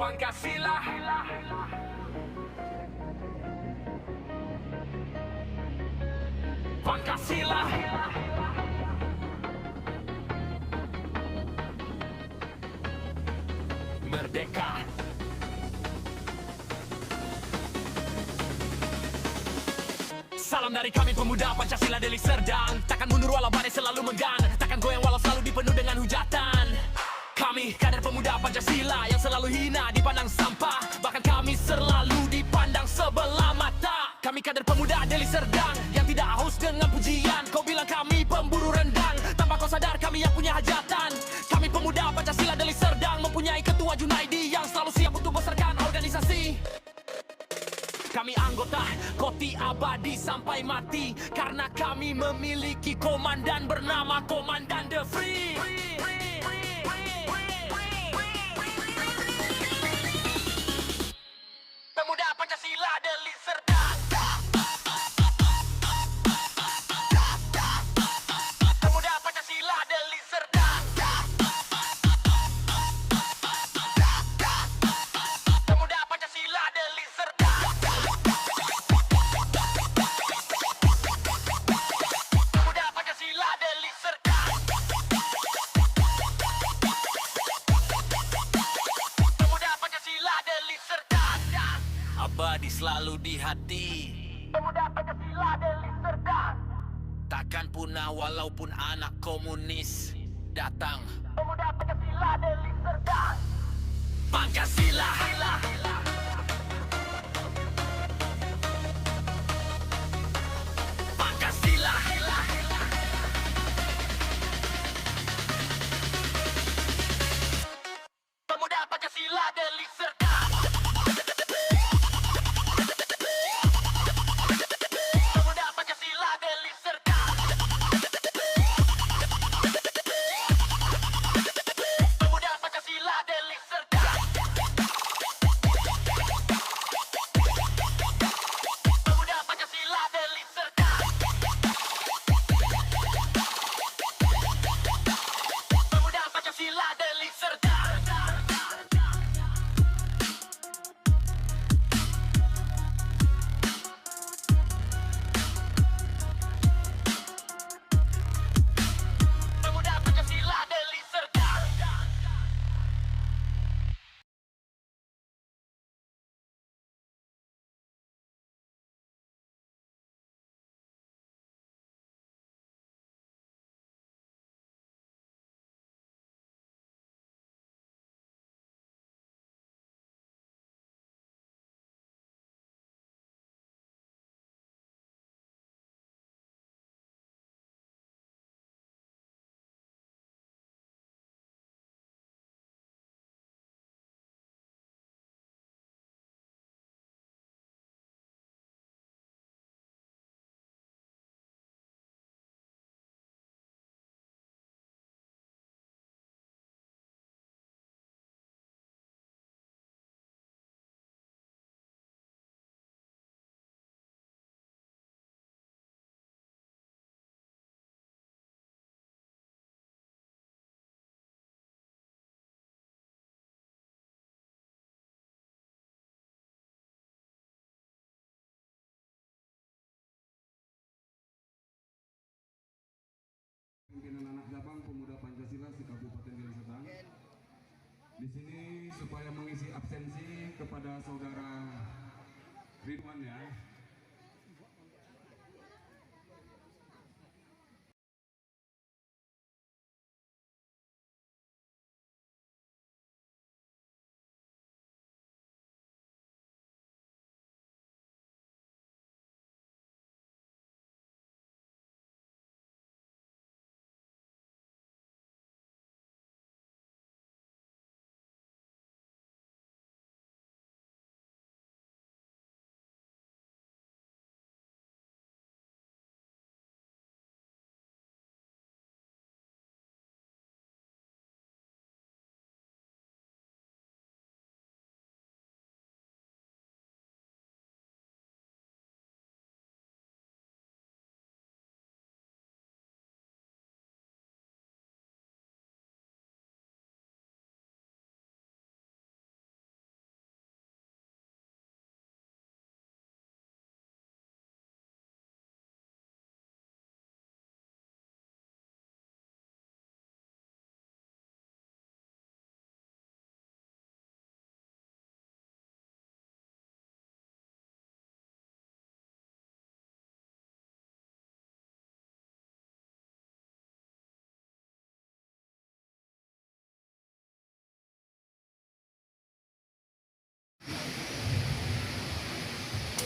Pancasila. Pancasila. Merdeka. Salam dari kami pemuda Pancasila Deli Serdang. Takkan mundur walau badai selalu menggan, takkan goyang walau selalu dipenuh dengan hujatan. Kami kader pemuda Pancasila yang selalu hina, dipandang sampah, bahkan kami selalu dipandang sebelah mata. Kami kader pemuda Deli Serdang yang tidak haus dengan pujian. Kau bilang kami pemburu rendang, tanpa kau sadar kami yang punya hajatan. Kami pemuda Pancasila Deli Serdang mempunyai ketua Junaidi yang selalu siap untuk besarkan organisasi. Kami anggota Koti abadi sampai mati, karena kami memiliki komandan bernama Komandan The Free. Pemuda Pancasila Deli Serdang. Pemuda Pancasila Deli Serdang. Pemuda Pancasila Deli Serdang. Pemuda Pancasila Deli Serdang. Pemuda Pancasila Deli Serdang. Abadi selalu di hati. Pemuda Pancasila Deli Serdang. Takkan punah walaupun anak komunis datang. Pemuda Pancasila Deli Serdang. Pancasila. Pancasila. Pemuda Pancasila Deli Serdang. Pemuda Pancasila Deli Serdang. Pemuda Pancasila Deli Serdang. Pemuda Pancasila Deli Serdang. Pemuda Pancasila Deli Serdang. Pemuda Pancasila Deli Serdang. Pimpinan anak cabang pemuda Pancasila di Kabupaten Deli Serdang. Di sini supaya mengisi absensi kepada saudara Ridwan ya.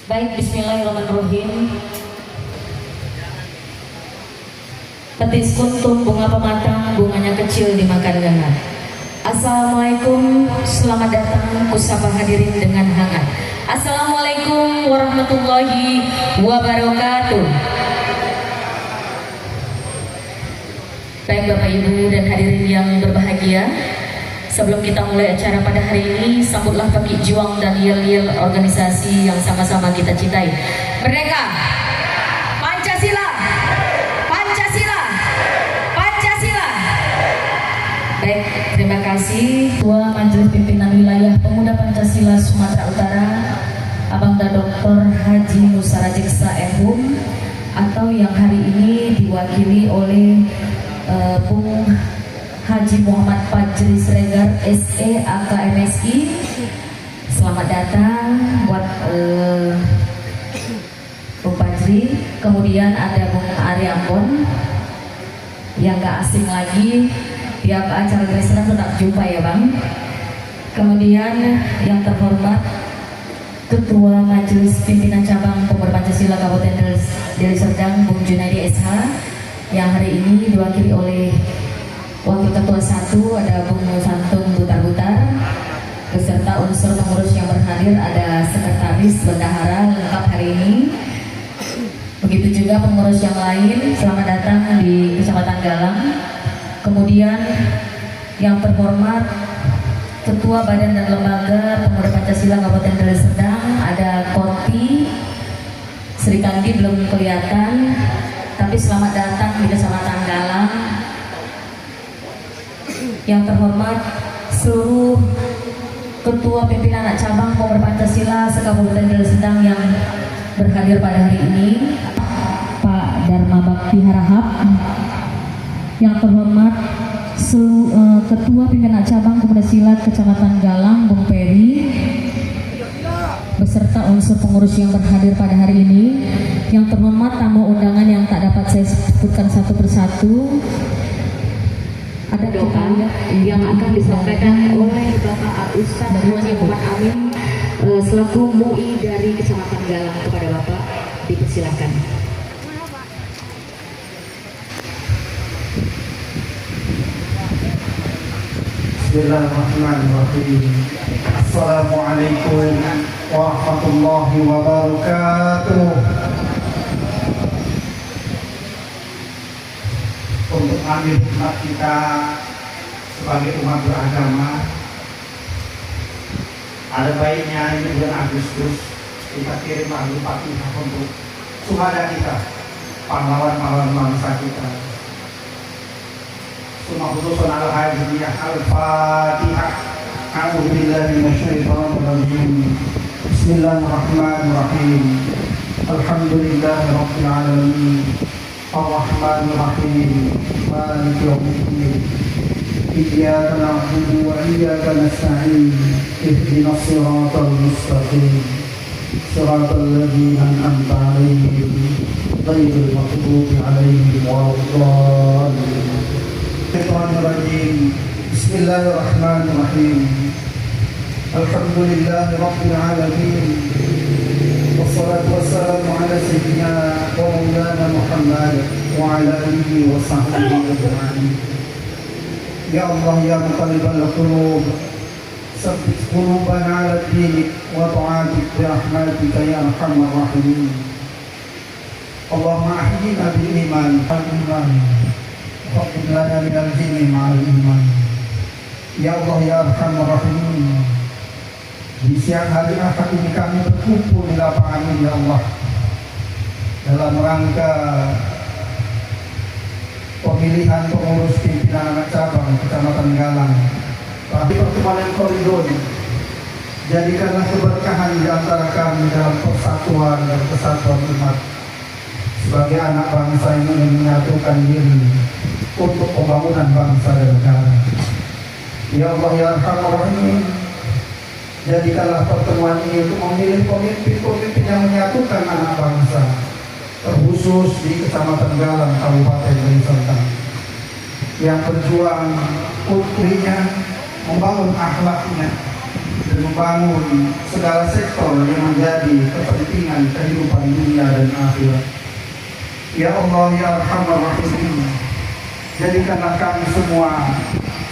Baik, bismillahirrahmanirrahim. Petis kuntum bunga pematang, bunganya kecil dimakan gagak. Assalamualaikum, selamat datang kusapa hadirin dengan hangat. Assalamualaikum warahmatullahi wabarakatuh. Baik Bapak Ibu dan hadirin yang berbahagia, sebelum kita mulai acara pada hari ini, sambutlah pakai juang dan yel-yel organisasi yang sama-sama kita cintai. Merdeka! Pancasila! Pancasila! Pancasila! Baik, terima kasih Ketua Majelis Pimpinan Wilayah Pemuda Pancasila Sumatera Utara, Abangda Dr. Haji Musarajeksa MHum, atau yang hari ini diwakili oleh Bung Haji Muhammad Fajri Sregar SE AKMSI. Selamat datang buat Bung Fajri. Kemudian ada Bung Ari Ambon yang gak asing lagi, tiap acara Kristen tetap jumpa ya Bang. Kemudian yang terhormat Ketua Majelis Pimpinan Cabang Pemuda Pancasila Kabupaten Deli Serdang Bung Junaidi SH, yang hari ini diwakili oleh Wakil Ketua 1 ada Bung Santun Butar-Butar, beserta unsur pengurus yang berhadir, ada sekretaris bendahara lengkap hari ini. Begitu juga pengurus yang lain, selamat datang di Kecamatan Galang. Kemudian yang terhormat Ketua Badan dan Lembaga Pemuda Pancasila Kabupaten Deli Serdang, ada Koti Sri Kandi belum kelihatan, tapi selamat datang di Kecamatan Galang. Yang terhormat seluruh Ketua Pimpinan Anak Cabang Pemuda Pancasila se-Kabupaten Deli Serdang yang berhadir pada hari ini, Pak Dharma Bakti Harahap. Yang terhormat Ketua Pimpinan Cabang Pemuda Silat Kecamatan Galang Bung Peri, beserta unsur pengurus yang berhadir pada hari ini. Yang terhormat tamu undangan yang tak dapat saya sebutkan satu persatu. Ada doa yang akan disampaikan oleh Bapak Ustadz Muhammad Amin selaku MUI dari Kecamatan Galang. Kepada Bapak dipersilakan. Bismillahirrahmanirrahim. Assalamualaikum warahmatullahi wabarakatuh. Untuk ambil hikmat kita sebagai umat beragama, ada baiknya ini bulan Agustus kita kirim lagu Fatihah untuk suhada kita, pahlawan-pahlawan bangsa kita. Suma khususun al-hajiyah al-Fatihah. A'udzu billahi minasyaitonir rajim. Bismillahirrahmanirrahim. Alhamdulillahirabbil alamin. Ar-Rahmanir Rahim. Maliki yaumiddin. Iyyaka na'budu wa iyyaka nasta'in. Ihdinas siratal mustaqim. Siratal ladzina an'amta 'alaihim ghairil maghdubi 'alaihim waladdallin. Bismillahirrahmanirrahim. Alhamdulillahi rabbil alamin. Wassalatu wassalamu ala sayyidina wa maulana Muhammad wa ala alihi wa sahbihi ajma'in. Ya Allah ya muqallibal qulub, tsabbit qulubana ala dinik wa ta'atik bi rahmatika ya arhamar rahimin. Allahumma ahyina bil iman al-iman. Waqim lana minal jinni ma'al iman. Ya Allah ya arhamar rahimin. Di siang hari Ahad ini kami berkumpul di lapangan ini ya Allah, dalam rangka pemilihan pengurus pimpinan anak cabang Kecamatan Galang. Tapi pertemuan yang koridor, jadikanlah keberkahan di antara kami dalam persatuan dan kesatuan umat sebagai anak bangsa yang ingin menyatukan diri untuk pembangunan bangsa dan negara. Ya Allah ya Arhamar Rahim, jadikanlah pertemuan ini untuk memilih pemimpin-pemimpin yang menyatukan anak bangsa, terkhusus di Kecamatan Galang, Kabupaten Deli Serdang, yang berjuang putrinya, membangun akhlaknya, dan membangun segala sektor yang menjadi kepentingan kehidupan dunia dan akhirat. Ya Allah ya Arhamar Rahimin, jadikanlah kami semua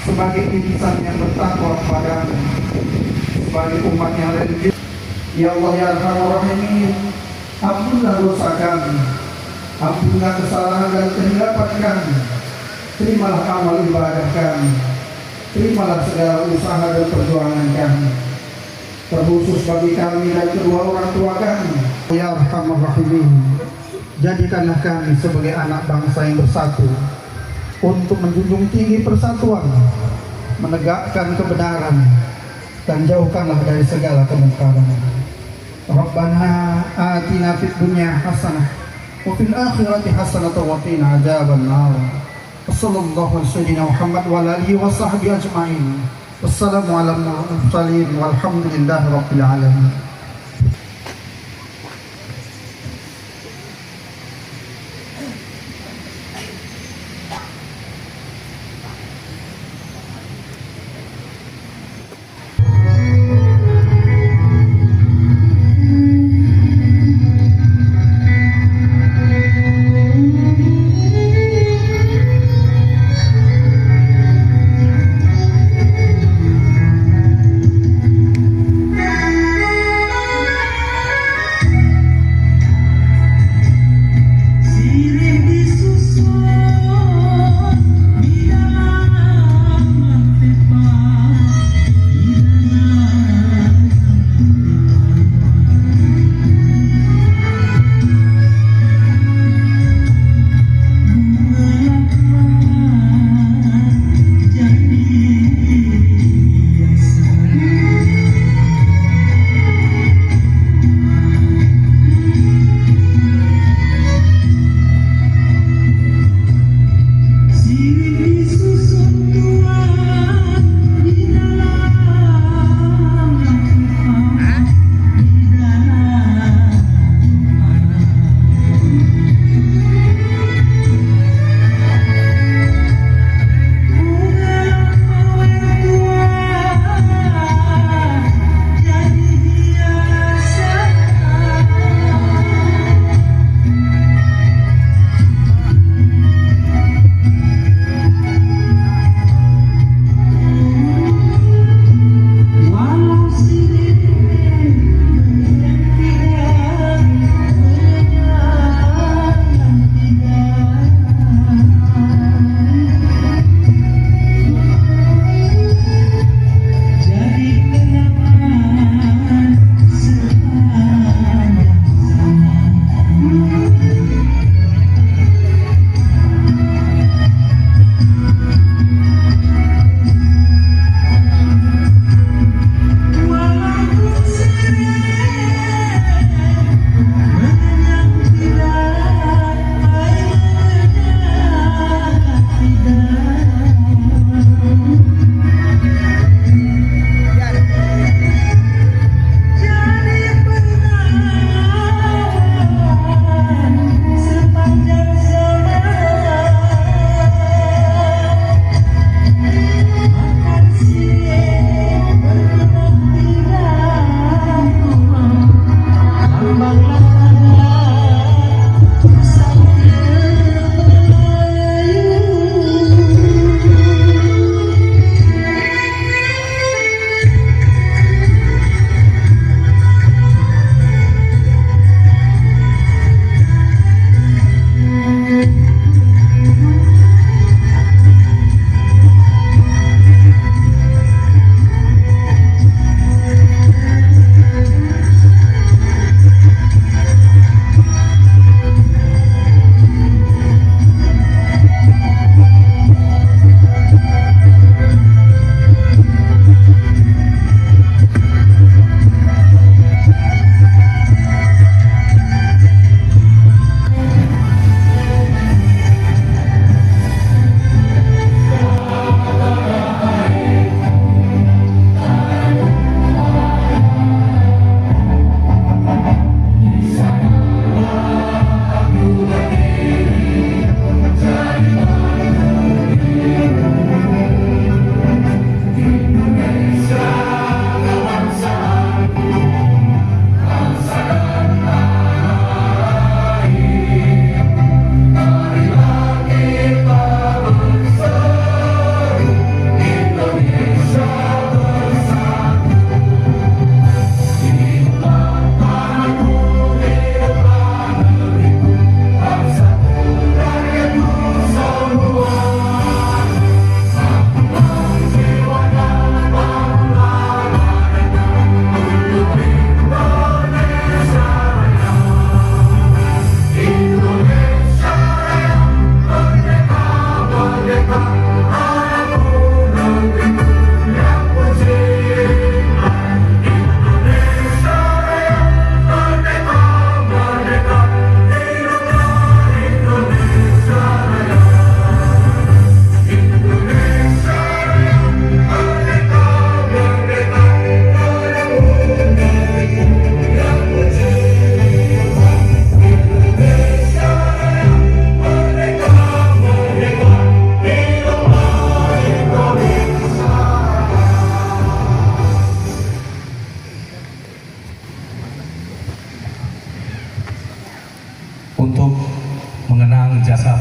sebagai insan yang bertakwa kepadamu, sebagai umat yang religius. Ya Allah ya Arhamar Rahimin, ampunlah dosa kami, ampunlah kesalahan dan kehilapan kami. Terimalah amal ibadah kami, terimalah segala usaha dan perjuangan kami, terkhusus bagi kami dan kedua orang tua kami. Ya Arhamar Rahimin, jadikanlah kami sebagai anak bangsa yang bersatu untuk menjunjung tinggi persatuan, menegakkan kebenaran, dan jauhkanlah dari segala kemungkaran. Rabbana atina fid dunya hasanah wa fil akhirati hasanah wa qina adzabannar. Wassallallahu ala sayyidina Muhammad wa ala alihi wa sahbihi ajma'in. Wassalamu ala mursalin walhamdulillahi rabbil alamin.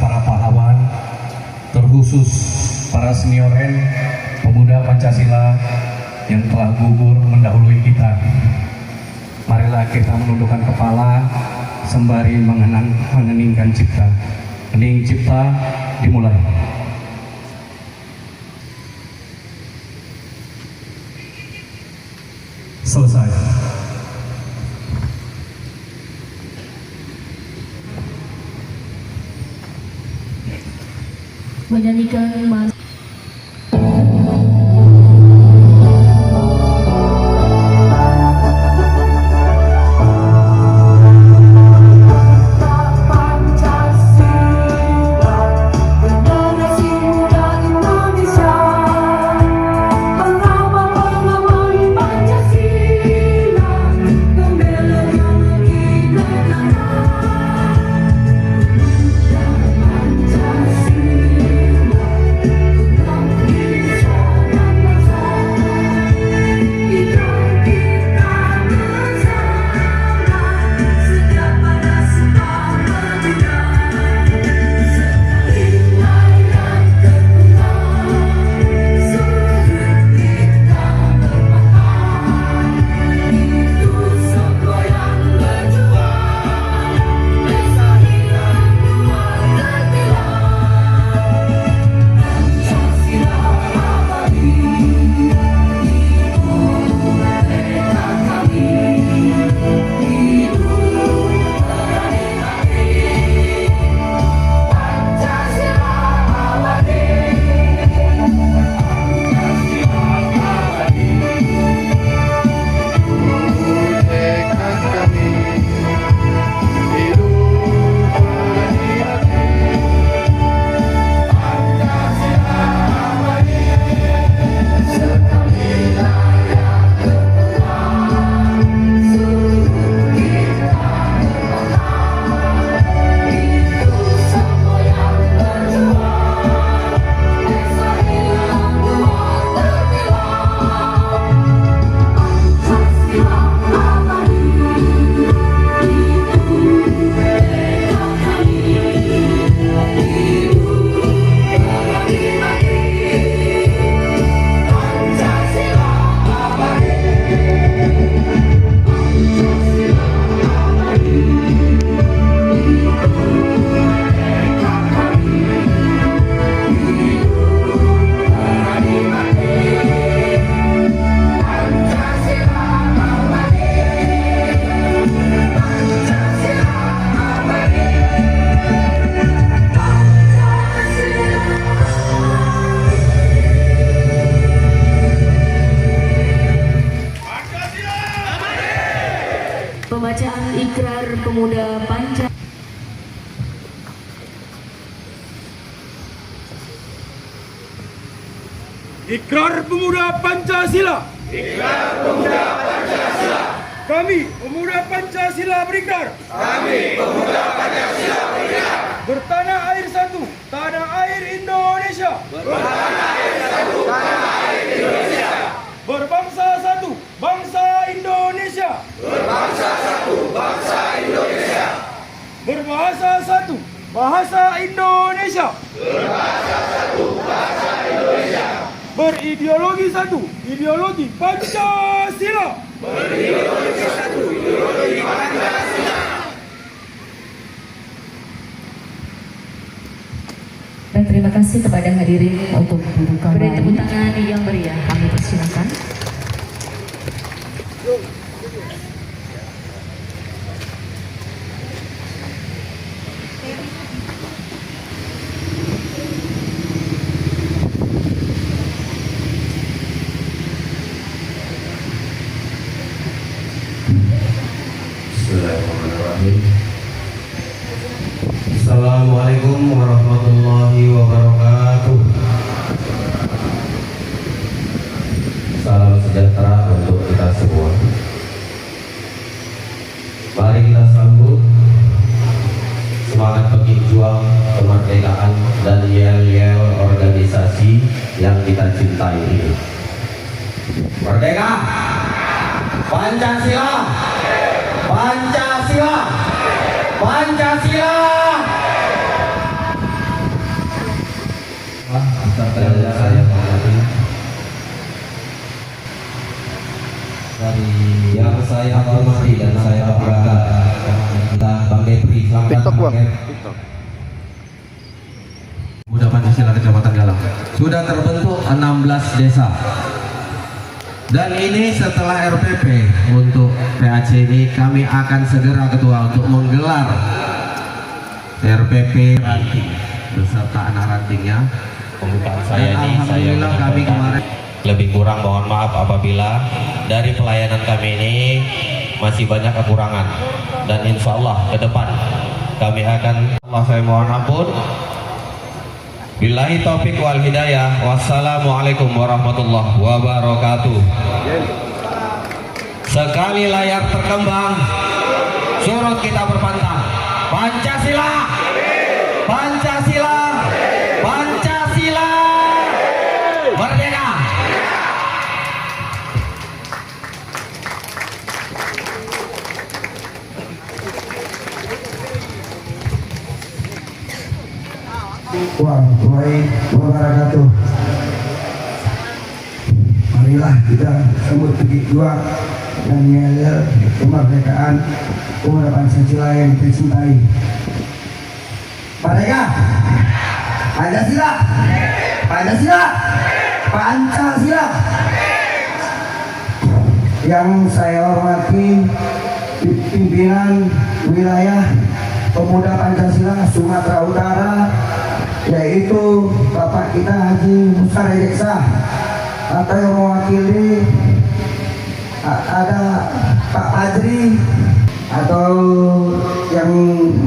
para pahlawan, terkhusus para senioren pemuda Pancasila yang telah gugur mendahului kita. Marilah kita menundukkan kepala sembari mengheningkan cipta. Hening cipta dimulai. Selesai. Menyanyikan Mas pembacaan ikrar pemuda Pancasila. Ikrar Pemuda Pancasila. Ikrar Pemuda Pancasila. Kami Pemuda Pancasila berikrar. Kami Pemuda Pancasila berikrar. Bertanah air satu, tanah air Indonesia. Bertanah air satu, tanah air Indonesia. Berbangsa satu, bangsa Indonesia. Berbangsa satu, bangsa Indonesia. Berbahasa satu, bahasa Indonesia. Berbahasa satu, bahasa Indonesia. Berideologi satu, ideologi Pancasila. Berideologi satu, ideologi Pancasila. Dan terima kasih kepada hadirin untuk duduk kembali. Beri tepuk tangan yang meriah, kami persilakan. Bismillahirrahmanirrahim. Assalamualaikum warahmatullahi wabarakatuh. Salam sejahtera untuk kita semua. Mari kita sambut semangat berjuang kemerdekaan dan yel-yel organisasi yang kita cintai ini. Merdeka! Pancasila! Pancasila! Pancasila! yang saya hormati dan saya banggakan Bang Depri, selamat datang. Pemuda Pancasila Kecamatan Galang sudah terbentuk 16 desa, dan ini setelah RPP untuk PAC ini kami akan segera ketua untuk menggelar RPP ranting beserta anak rantingnya. Pembukaan saya ini Alhamdulillah kami kemarin lebih kurang, mohon maaf apabila dari pelayanan kami ini masih banyak kekurangan, dan insya Allah ke depan kami akan, Allah saya mohon ampun. Billahi taufik wal hidayah. Wassalamualaikum warahmatullahi wabarakatuh. Sekali layar terkembang, surut kita berpantang. Pancasila, Pancasila, Pancasila, merdeka. Warahmatullahi wabarakatuh. Marilah kita sambut begitu juang dan mengalir kemerdekaan Pemuda Pancasila yang kita cintai. Merdeka! Pancasila! Pancasila! Pancasila! Yang saya hormati pimpinan wilayah Pemuda Pancasila Sumatera Utara, yaitu Bapak kita Haji Musa Rejeksa, atau yang mewakili ada Pak Fajri, atau yang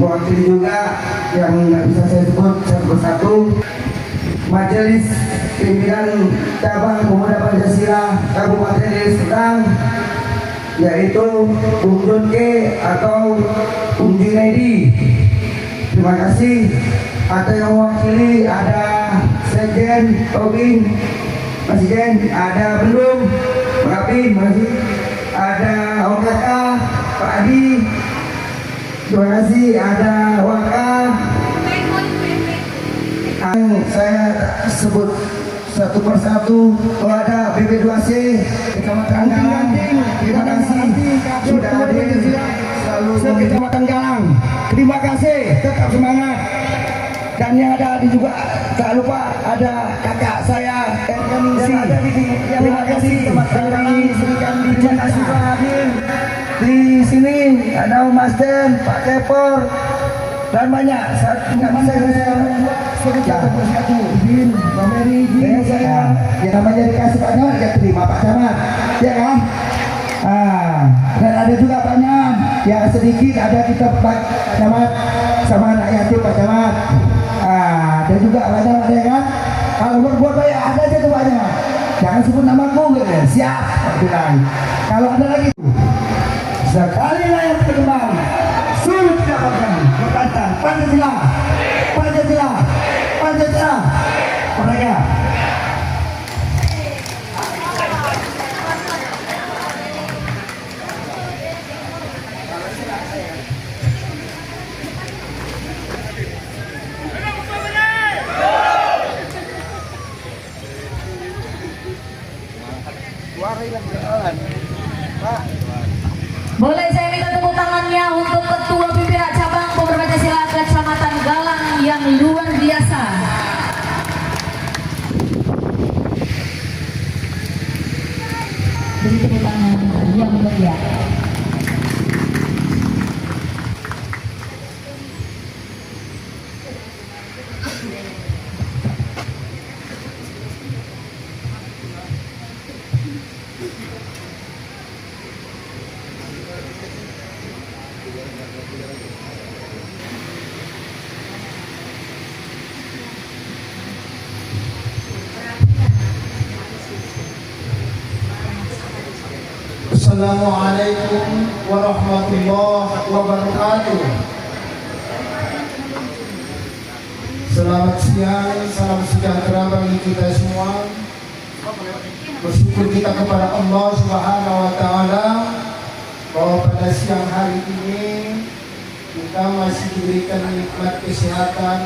mewakili juga yang nggak bisa saya sebut satu persatu, Majelis Pimpinan Cabang Pemuda Pancasila Kabupaten Deli Serdang, yaitu Bung Junke atau Bung Junaidi. Terima kasih. Atau yang mewakili ada Sekjen Tobing, Mas Sekjen, ada Belum, Mengabdi, masih ada Om Kakak, Pak Adi, terima kasih, ada Waka. Saya sebut satu persatu. Ada BP2C Kecamatan Galang, terima kasih sudah hadir selalu Kecamatan Galang. Terima kasih, tetap semangat. Dan yang ada di juga tak lupa ada kakak saya Erkanisi. Terima kasih dari terima kasih Pak Hadir. Di sini ada Mas Den, Pak Kepor, dan banyak. Nggak bisa saya sebut satu persatu. Izin, Mbak Mary, izin saya. Yang namanya dikasih Pak Camat, ya terima Pak Camat, ya kan? Dan ada juga Pak Nyam, ya sedikit ada kita Pak Camat sama anak yatim Pak Camat. Ada juga banyak ada kan? Kalau berbuat baik ada aja tuh banyak. Jangan sebut namaku gitu ya. Siap, bilang. Kalau ada lagi sekali layar berkembang, sulit tidak akan berkata Pancasila, Pancasila, Pancasila, merdeka. Boleh saya minta tepuk tangannya untuk Ketua Pimpinan Cabang Pemuda Pancasila Kecamatan Galang yang luar biasa. Beri tepuk tangan yang meriah. Assalamualaikum warahmatullahi wabarakatuh. Selamat siang, salam sejahtera bagi kita semua. Bersyukur kita kepada Allah Subhanahu wa Ta'ala bahwa pada siang hari ini kita masih diberikan nikmat kesehatan,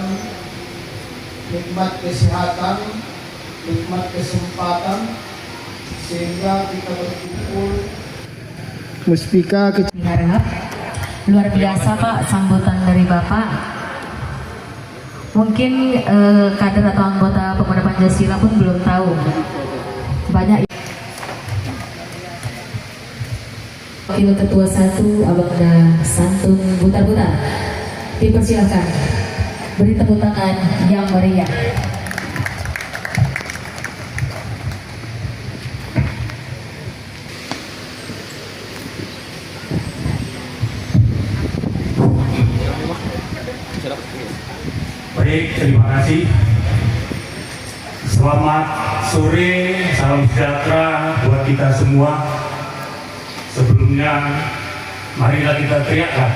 nikmat kesempatan, sehingga kita berkumpul Muspika Harap luar biasa Pak sambutan dari Bapak. Mungkin kader atau anggota Pemuda Pancasila pun belum tahu banyak. Wakil Ketua 1 Abangda Santun Butar-Butar, dipersilakan beri tepuk tangan yang meriah. Baik, terima kasih. Selamat sore, salam sejahtera buat kita semua. Sebelumnya, marilah kita teriakkan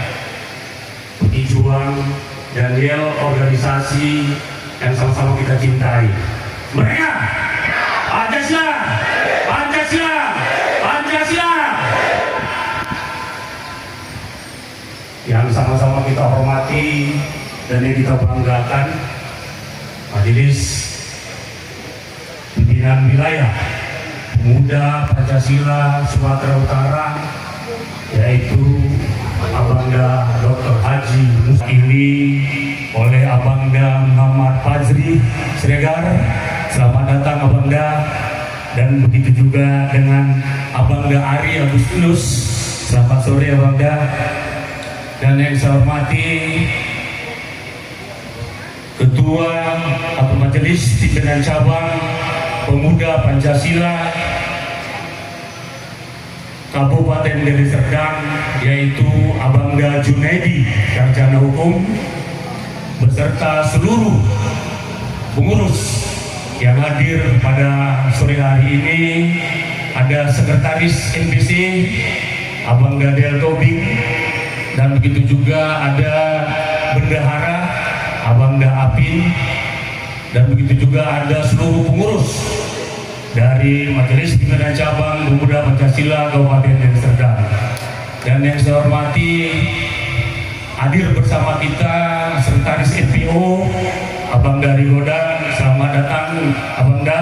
pejuang dan yel organisasi yang sama-sama kita cintai. Mereka, Pancasila, Pancasila, Pancasila. Yang sama-sama kita hormati dan yang kita banggakan, Majelis Pimpinan Wilayah Pemuda Pancasila Sumatera Utara, yaitu Abangda Dr. Haji Musili oleh Abangda Muhammad Fazri Siregar. Selamat datang Abangda, dan begitu juga dengan Abangda Ari Agustinus. Selamat sore Abangda. Dan yang saya hormati Ketua atau Majelis Pimpinan Cabang Pemuda Pancasila Kabupaten Deli Serdang, yaitu Abangda Junaidi, Sarjana Hukum, beserta seluruh pengurus yang hadir pada sore hari ini. Ada Sekretaris NPC Abangda Del Tobing, dan begitu juga ada Bendahara Abangda Apin, dan begitu juga ada seluruh pengurus dari Majelis Pimpinan Cabang Pemuda Pancasila Kabupaten Deli Serdang. Dan yang saya hormati, hadir bersama kita Sekretaris NPO Abangda Rigodan. Selamat datang Abangda.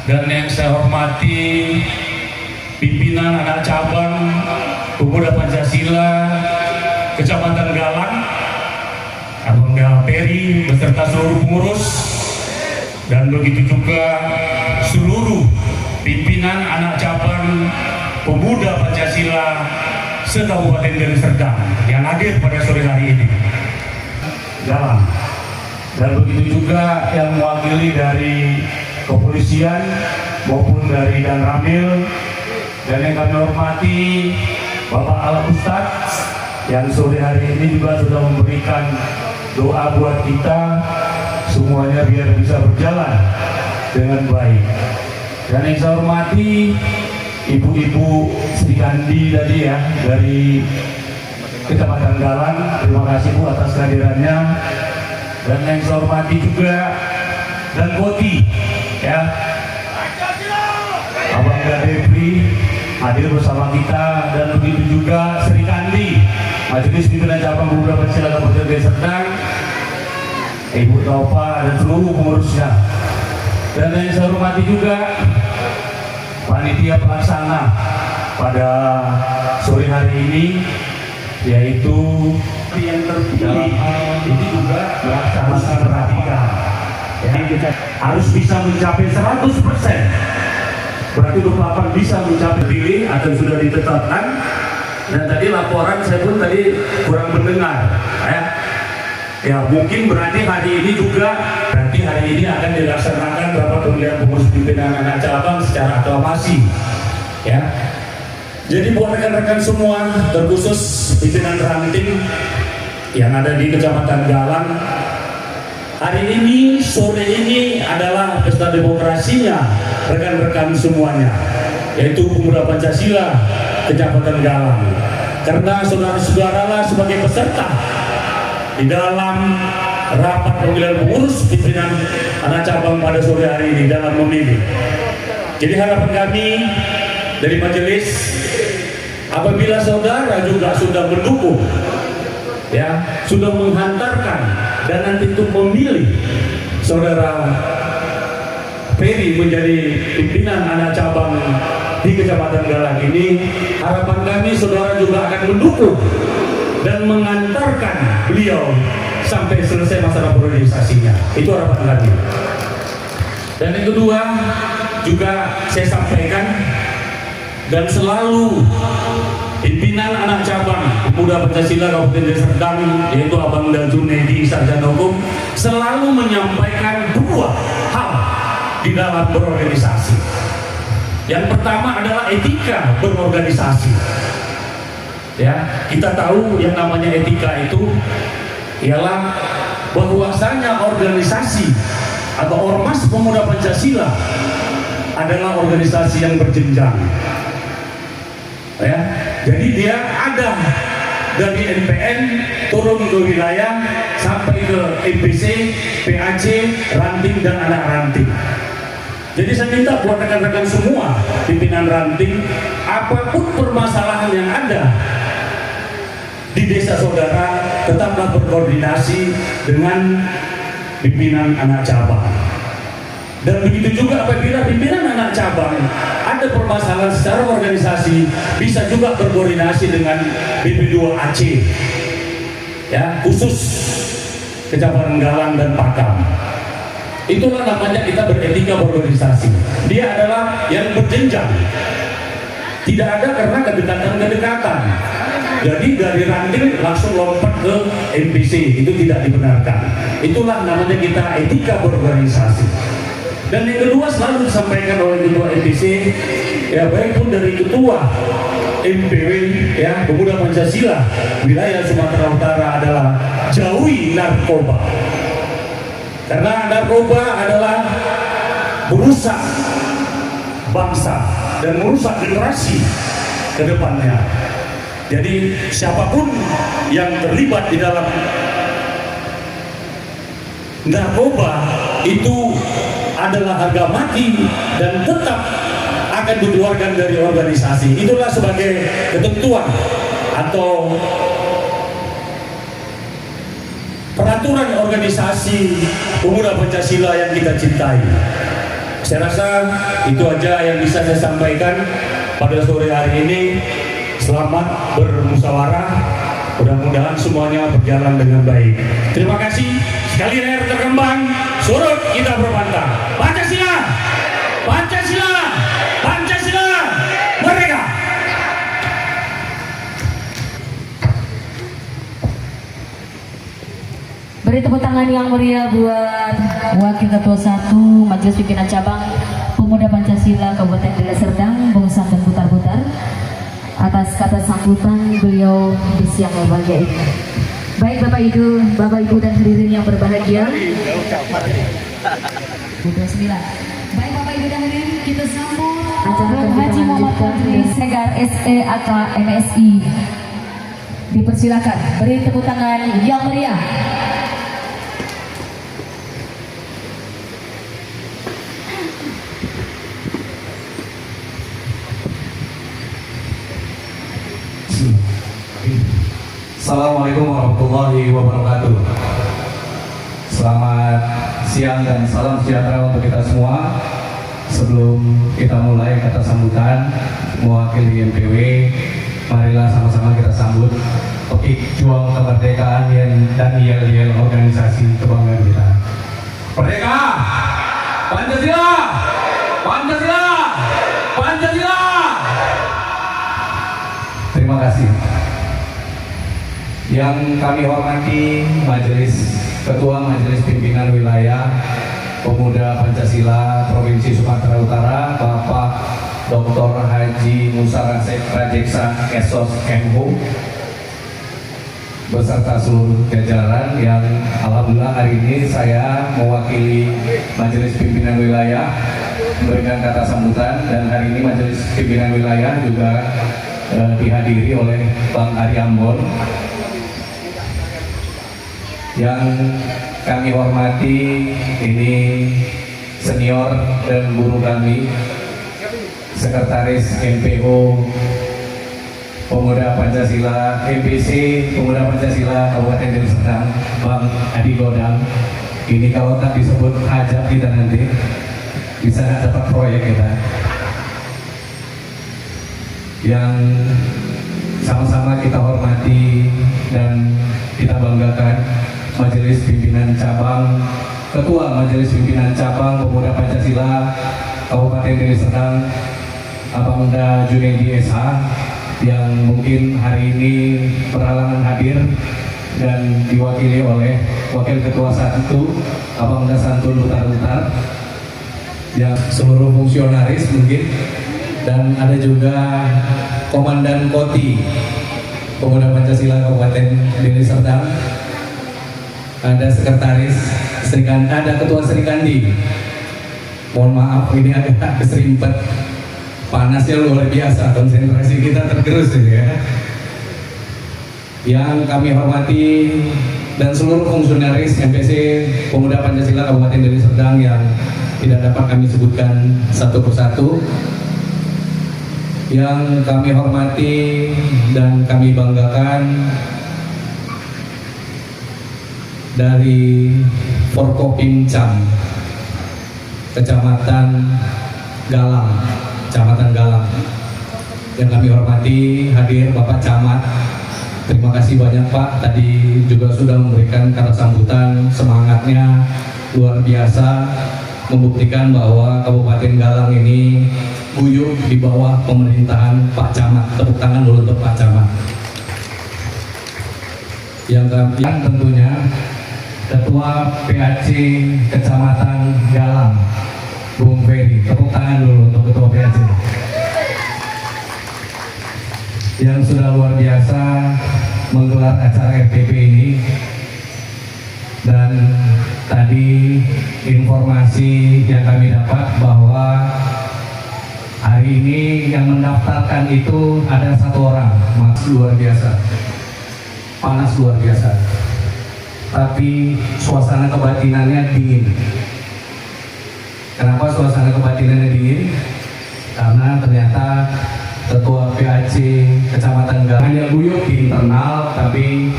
Dan yang saya hormati pimpinan anak cabang Pemuda Pancasila Kecamatan Galang, Abangda Peri beserta seluruh pengurus, dan begitu juga seluruh pimpinan anak cabang Pemuda Pancasila se-Kabupaten Deli Serdang yang hadir pada sore hari ini. Galang. Dan begitu juga yang mewakili dari kepolisian maupun dari Dan Ramil, dan yang kami hormati Bapak Al Ustadz yang sore hari ini juga sudah memberikan doa buat kita semuanya biar bisa berjalan dengan baik. Dan yang saya hormati Ibu-Ibu Sri Kandi tadi ya, dari Kecamatan Galang, terima kasih Bu atas kehadirannya. Dan yang saya hormati juga dan Koti ya, Abangda Depri hadir bersama kita, dan begitu juga Sri Kandi, Majelis Pimpinan Cabang Pemuda Pancasila Kabupaten Deli Serdang, Ibu Taufa dan seluruh pengurusnya. Dan yang saya hormati juga panitia pelaksana pada sore hari ini, yaitu yang terpilih ini juga melaksanakan perhatian ya, harus bisa mencapai 100%. Berarti 28 bisa mencapai pilih atau sudah ditetapkan. Dan tadi laporan saya pun tadi kurang mendengar ya, mungkin berarti hari ini juga, berarti hari ini akan dilaksanakan rapat pemilihan pengurus pimpinan anak cabang secara aklamasi ya. Jadi buat rekan-rekan semua, terkhusus pimpinan ranting yang ada di Kecamatan Galang, hari ini, sore ini adalah pesta demokrasinya rekan-rekan semuanya, yaitu Pemuda Pancasila Kecamatan Galang. Karena saudara-saudara lah sebagai peserta di dalam rapat pemilihan pengurus pimpinan anak cabang pada sore hari ini dalam memilih. Jadi harapan kami dari majelis, apabila saudara juga sudah mendukung ya, sudah menghantarkan dan nanti itu memilih saudara Peri menjadi pimpinan anak cabang di Kecamatan Galang ini, harapan kami saudara juga akan mendukung dan mengantarkan beliau sampai selesai masa naturalisasinya. Itu harapan kami. Dan yang kedua juga saya sampaikan, dan selalu pimpinan anak cabang Pemuda Pancasila Kabupaten Deli Serdang, yaitu Abangda Junedi, sarjana hukum, selalu menyampaikan dua hal di dalam berorganisasi. Yang pertama adalah etika berorganisasi. Ya, kita tahu yang namanya etika itu ialah bahwasanya organisasi atau Ormas Pemuda Pancasila adalah organisasi yang berjenjang. Ya, jadi dia ada dari NPN turun ke wilayah sampai ke MPC, PAC, ranting dan anak ranting. Jadi saya minta buat rekan-rekan semua pimpinan ranting, apapun permasalahan yang ada di desa saudara, tetaplah berkoordinasi dengan pimpinan anak cabang. Dan begitu juga apabila pimpinan anak cabang ada permasalahan secara organisasi, bisa juga berkoordinasi dengan BP2 Aceh, ya, khusus Kecamatan Galang dan Pakam. Itulah namanya kita beretika berorganisasi. Dia adalah yang berjenjang. Tidak ada karena kedekatan-kedekatan. Jadi dari ranting langsung lompat ke MPC, itu tidak dibenarkan. Itulah namanya kita etika berorganisasi. Dan yang kedua selalu disampaikan oleh ketua MPC, ya, baik pun dari ketua MPW, ya, Pemuda Pancasila wilayah Sumatera Utara, adalah jauhi narkoba. Karena narkoba adalah merusak bangsa dan merusak generasi ke depannya. Jadi siapapun yang terlibat di dalam narkoba itu adalah harga mati dan tetap akan dikeluarkan dari organisasi. Itulah sebagai ketentuan atau peraturan organisasi Pemuda Pancasila yang kita cintai. Saya rasa itu aja yang bisa saya sampaikan pada sore hari ini. Selamat bermusyawarah, mudah-mudahan semuanya berjalan dengan baik. Terima kasih. Sekali layar terkembang, surut kita berbantah. Pancasila, Pancasila, Pancasila, merdeka. Beri tepuk tangan yang meriah buat Wakil Ketua 1 Majelis Pimpinan Cabang Pemuda Pancasila Kabupaten Deli Serdang, Bung Sampen Putar-Putar, atas kata sambutan beliau di siang yang bahagia ini. Baik Bapak Ibu dan hadirin yang berbahagia. 29. Baik Bapak Ibu dan hadirin, kita sambut acara Haji Muhammad Fadli Segar SEAK MSI. Dipersilakan beri tepuk tangan yang meriah. Assalamualaikum warahmatullahi wabarakatuh. Selamat siang dan salam sejahtera untuk kita semua. Sebelum kita mulai kata sambutan mewakili MPW, marilah sama-sama kita sambut pejuang kemerdekaan dan yel-yel organisasi kebanggaan kita. Merdeka! Pancasila! Pancasila! Pancasila! Terima kasih. Yang kami hormati Ketua Majelis Pimpinan Wilayah Pemuda Pancasila Provinsi Sumatera Utara, Bapak Dr. Haji Musa Rajeksa Esos Kemhu, beserta seluruh jajaran yang alhamdulillah hari ini saya mewakili Majelis Pimpinan Wilayah memberikan kata sambutan, dan hari ini Majelis Pimpinan Wilayah juga dihadiri oleh Bang Ari Ambon. Yang kami hormati ini senior dan guru kami, Sekretaris MPO Pemuda Pancasila MPC Pemuda Pancasila Kabupaten Deli Serdang, Bang Adi Godang. Ini kalau tak disebut hajat kita nanti bisa dapat proyek kita. yang sama-sama kita hormati dan kita banggakan, Majelis Pimpinan Cabang, Ketua Majelis Pimpinan Cabang Pemuda Pancasila Kabupaten Deli Serdang, Abangda Junaidi SH, yang mungkin hari ini berhalangan hadir dan diwakili oleh Wakil Ketua 1 Abangda Santun Lutar-Lutar, yang seluruh fungsionaris mungkin, dan ada juga Komandan Koti Pemuda Pancasila Kabupaten Deli Serdang, ada Sekretaris Serikandi, ada Ketua Serikandi. Mohon maaf ini agak keserimpet, panasnya luar biasa, konsentrasi kita tergerus ya. Yang kami hormati dan seluruh fungsionaris MPC Pemuda Pancasila Kabupaten Deli Serdang yang tidak dapat kami sebutkan satu persatu, yang kami hormati dan kami banggakan dari Forkopincam, Kecamatan Galang, yang kami hormati hadir Bapak Camat. Terima kasih banyak Pak, tadi juga sudah memberikan kata sambutan, semangatnya luar biasa, membuktikan bahwa Kabupaten Galang ini guyup di bawah pemerintahan Pak Camat. Tepuk tangan dulu untuk Pak Camat. Yang tentunya Ketua PAC Kecamatan Galang, Bung Ferry. Tepuk tangan dulu untuk Ketua PAC yang sudah luar biasa menggelar acara RPP ini. Dan tadi informasi yang kami dapat bahwa hari ini yang mendaftarkan itu ada 1 orang. Mas, luar biasa, panas luar biasa, tapi suasana kebatinannya dingin. Kenapa suasana kebatinannya dingin? Karena ternyata Ketua PAC Kecamatan Galang hanya guyup di internal, tapi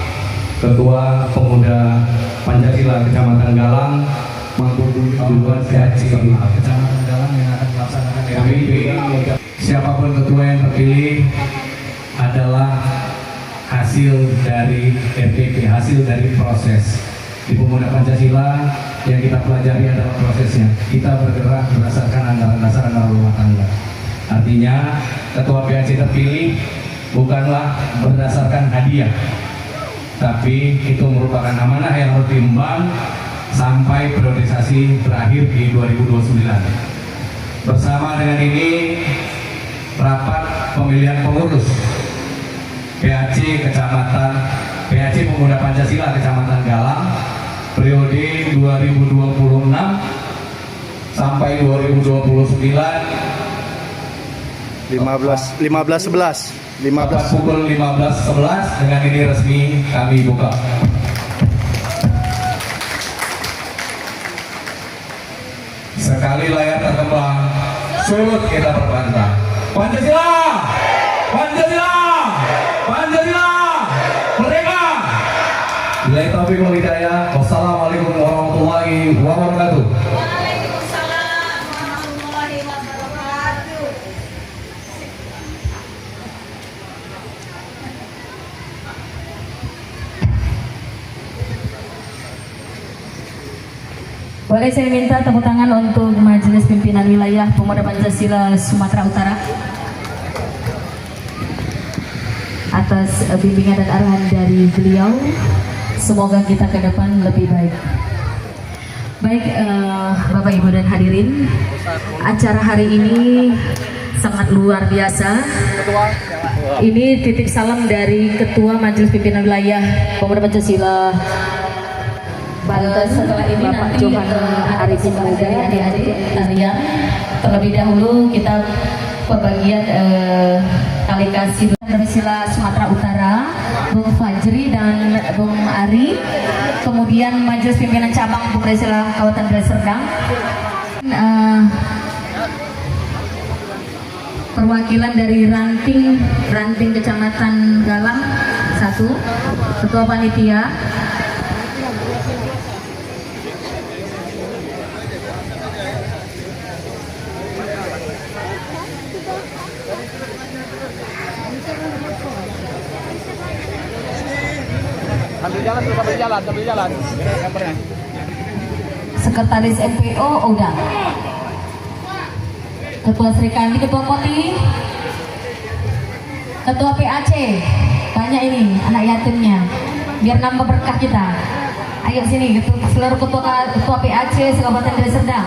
Ketua Pemuda Pancasila Kecamatan Galang mampu guyup di luar PAC Kecamatan Galang yang akan melaksanakan RPP. Siapapun ketua yang terpilih adalah hasil dari RPP, hasil dari proses. Di Pemuda Pancasila yang kita pelajari adalah prosesnya. Kita bergerak berdasarkan anggaran dasar anggaran rumah tangga. Artinya Ketua PAC terpilih bukanlah berdasarkan hadiah, tapi itu merupakan amanah yang harus diemban sampai priorisasi berakhir di 2029. Bersama dengan ini, rapat pemilihan pengurus PAC Pemuda Pancasila Kecamatan Galang periode 2026 sampai 2029 pukul 15.11 dengan ini resmi kami buka. Sekali layar terkembang, sulut kita berbantah. Pancasila, Pancasila, Pancasila, merdeka. Billahi taufiq wal hidayah. Wassalamualaikum warahmatullahi wabarakatuh. Boleh saya minta tepuk tangan untuk Majelis Pimpinan Wilayah Pemuda Pancasila Sumatera Utara atas bimbingan dan arahan dari beliau. Semoga kita ke depan lebih baik. Baik, Bapak Ibu dan hadirin, acara hari ini sangat luar biasa. Ini titip salam dari Ketua Majelis Pimpinan Wilayah Pemuda Pancasila Banten. Setelah ini Bapak nanti Arifin Muda, adik-adik tarian. Terlebih dahulu kita pembagian tali kasih Pancasila Sumatera Utara, Bung Fajri dan Bung Ari. Kemudian Majelis Pimpinan Cabang Pemuda Pancasila Kabupaten Deli Serdang. Perwakilan dari ranting Kecamatan Galang 1, Ketua Panitia. Sekretaris MPO udah. Ketua Sri Kandi, Ketua Koti, Ketua PAC, banyak ini anak yatimnya, biar nambah berkah kita. Ayo sini, seluruh ketua PAC Kabupaten Deli Serdang.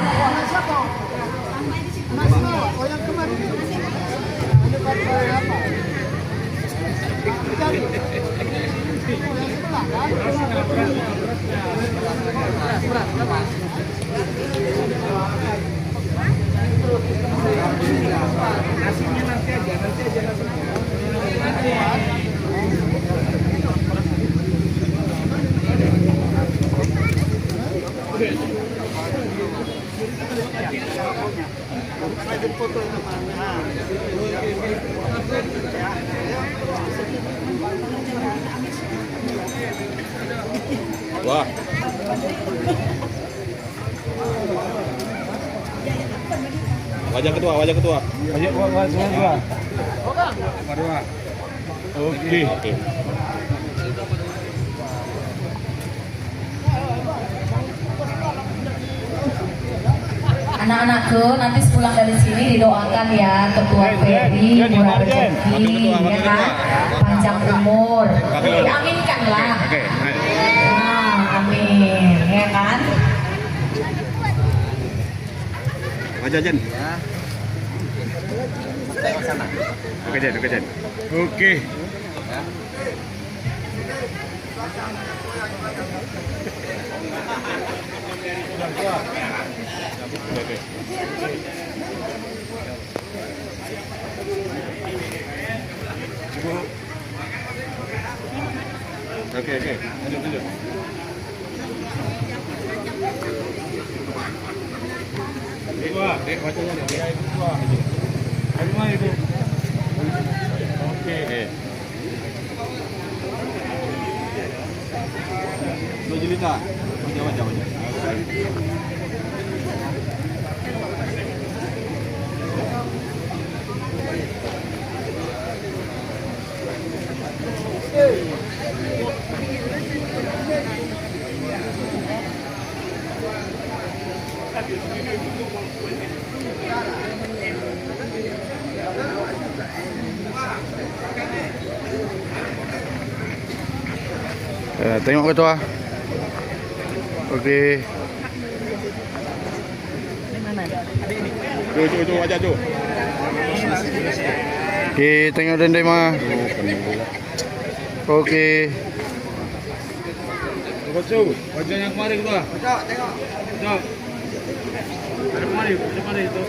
Wah. Wajah ketua. Wajah dua. Oke. Anak-anakku nanti sepulang dari sini didoakan ya Ketua Ferry murah rezeki, ya kan, panjang umur, diaminkan lah. Nah, amin, ya kan. Wajah Jen. Oke Jen. Oke. Oke. Lanjut. Oke. Lita. Wajah. Tengok ketua. Oke. Tuh wajah tuh. Oke, tengok dendeng mah. Oke. Wajahnya kemarin ketua. Tengok. Ada kemari itu.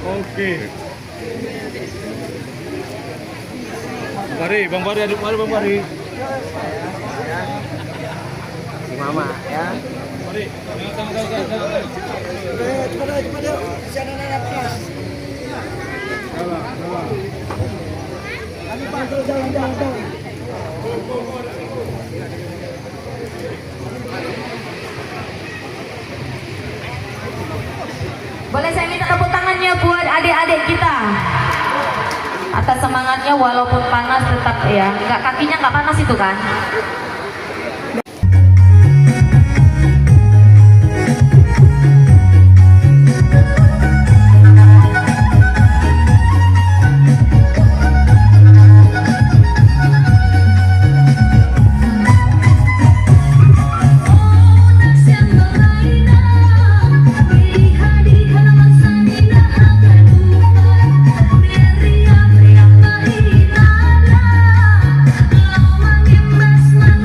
Oke. Bang Bari, aduk mari Bang Bari. Si Mama ya. Mari, tengok. Cepat. Si anak-anak pas. Jalan. Kami bantu jalan. Boleh saya minta tepuk tangannya buat adik-adik kita atas semangatnya walaupun panas tetap ya, kakinya nggak panas itu kan. Mas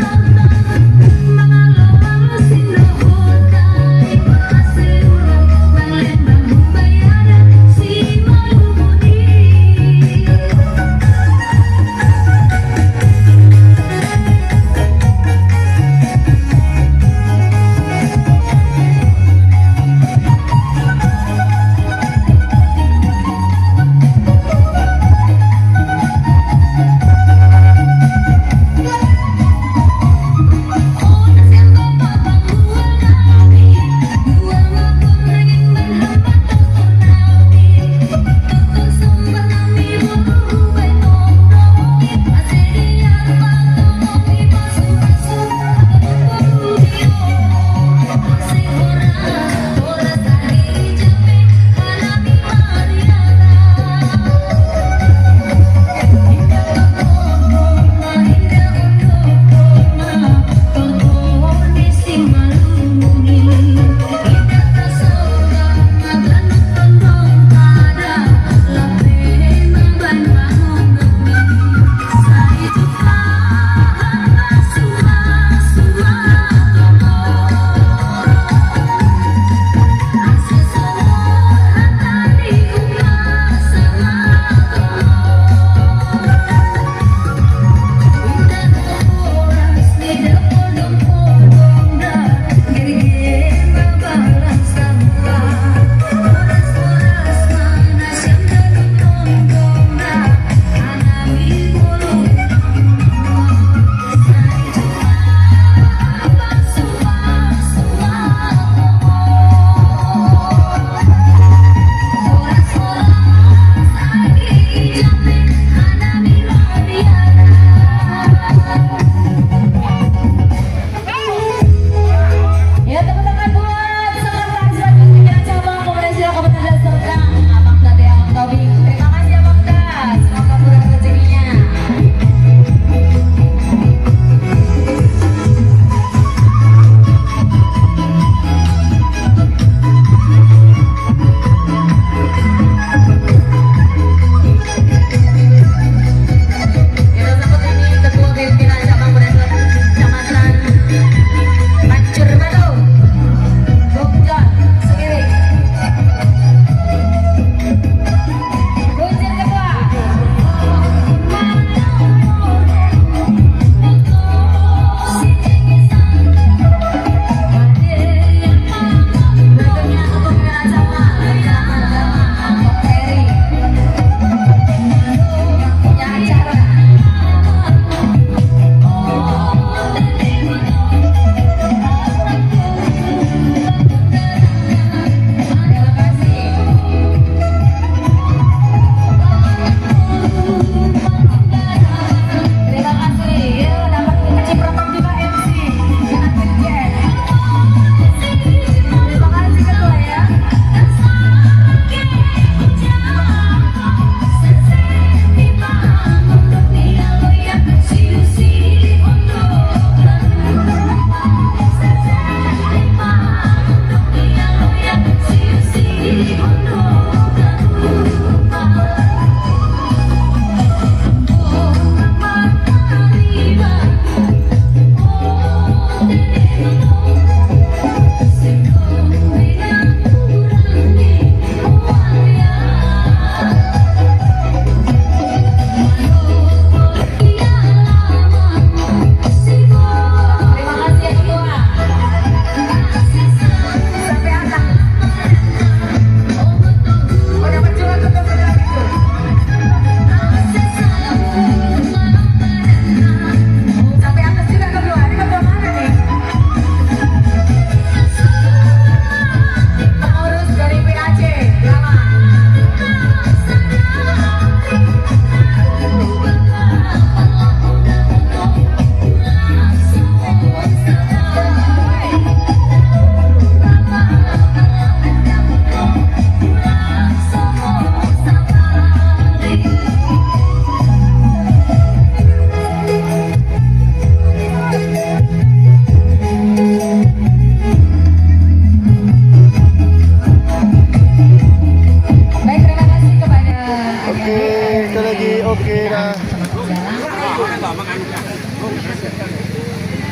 Oke dah.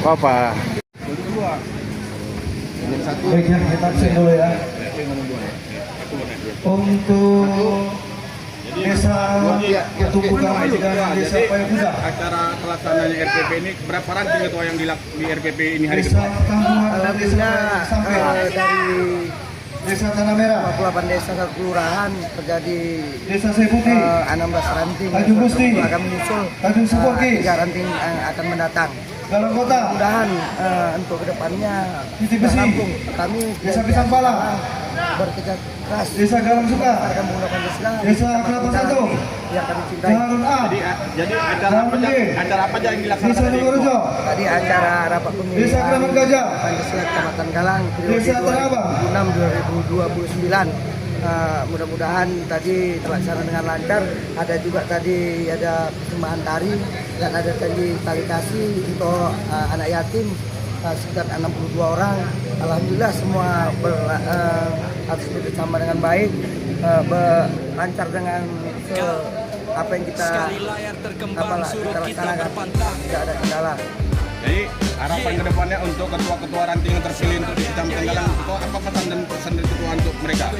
Apa? Baik ya, kita absen dulu ya. Untuk desa Ketumbukan dan desa Payakuda. Acara pelaksanaan RPP ini berapa ranting ketua yang di RPP ini hari Desa ini? Tambuhan dan desa sampai Dari desa Tanah Merah, 48 desa ke kelurahan terjadi desa Seputi, 16 ranting. Tanjung Gusti, Akan menyusul Tanjung Sukoki, 3 ranting akan mendatang. Galang Kota, Mudah-mudahan untuk kedepannya Titik Besi, Lampung, kami Desa Pisang Palang, bekerja keras Desa Galang Suka, akan menggunakan Pancasila Desa Kelapa Satu, yang kami cintai. Harun A, Jadi acara apa aja yang Desa dilaksanakan hari ini? Nugorejo, Tadi acara rapat pemilihan Desa Kramat Gajah, Pancasila Kecamatan Galang periode Desa Tanah Abang, 2006-2029. Mudah-mudahan tadi terlaksana dengan lancar. Ada juga tadi ada persembahan tari dan ada tadi tali kasih untuk anak yatim sekitar 62 orang. Alhamdulillah semua harus bersama dengan baik, lancar dengan apa yang kita laksanakan, tidak ada kendala. Jadi harapan kedepannya untuk ketua-ketua ranting yang terpilih untuk di Kecamatan Galang itu apa pesan dari ketua untuk mereka?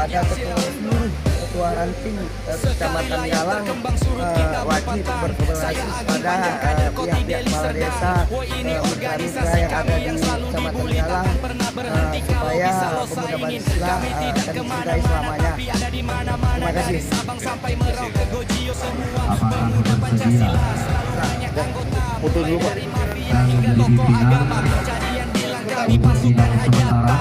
Ada seluruh ketua ranting Kecamatan Galang wajib berkomunikasi pada pihak-pihak kepala desa mitra yang ada di Kecamatan Galang supaya pemuda Pancasila akan dicintai selamanya. Terima kasih. Apakah bersedia Foto dulu Pak. dan menjadi pimpinan untuk sidang sementara?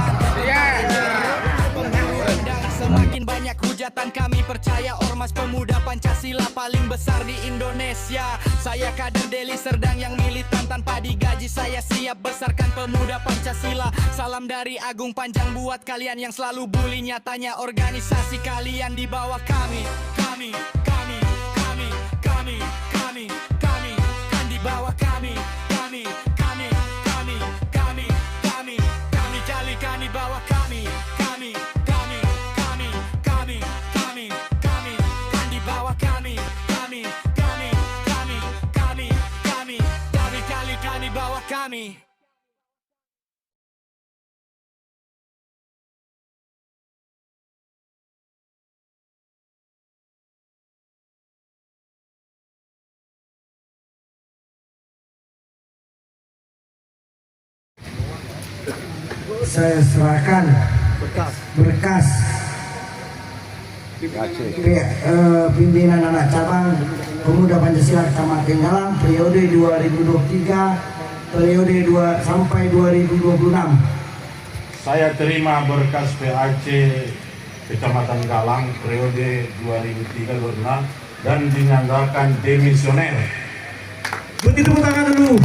Semakin banyak hujatan kami percaya Ormas Pemuda Pancasila paling besar di Indonesia. Saya kader Deli Serdang yang militan tanpa digaji. Saya siap besarkan Pemuda Pancasila. Salam dari Agung Panjang buat kalian yang selalu bully. Nyatanya organisasi kalian di bawah kami. Kami kan di bawah kami. Kami kali kan di bawah kami. Kami kan di bawah kami. Kami kali kan di bawah kami. saya serahkan berkas pimpinan anak cabang Pemuda Pancasila Kecamatan Galang periode 2023 periode 2 sampai 2026. Saya terima berkas PAC Kecamatan Galang periode 2003-2006 dan dinyatakan demisioner. Beri tepuk tangan dulu.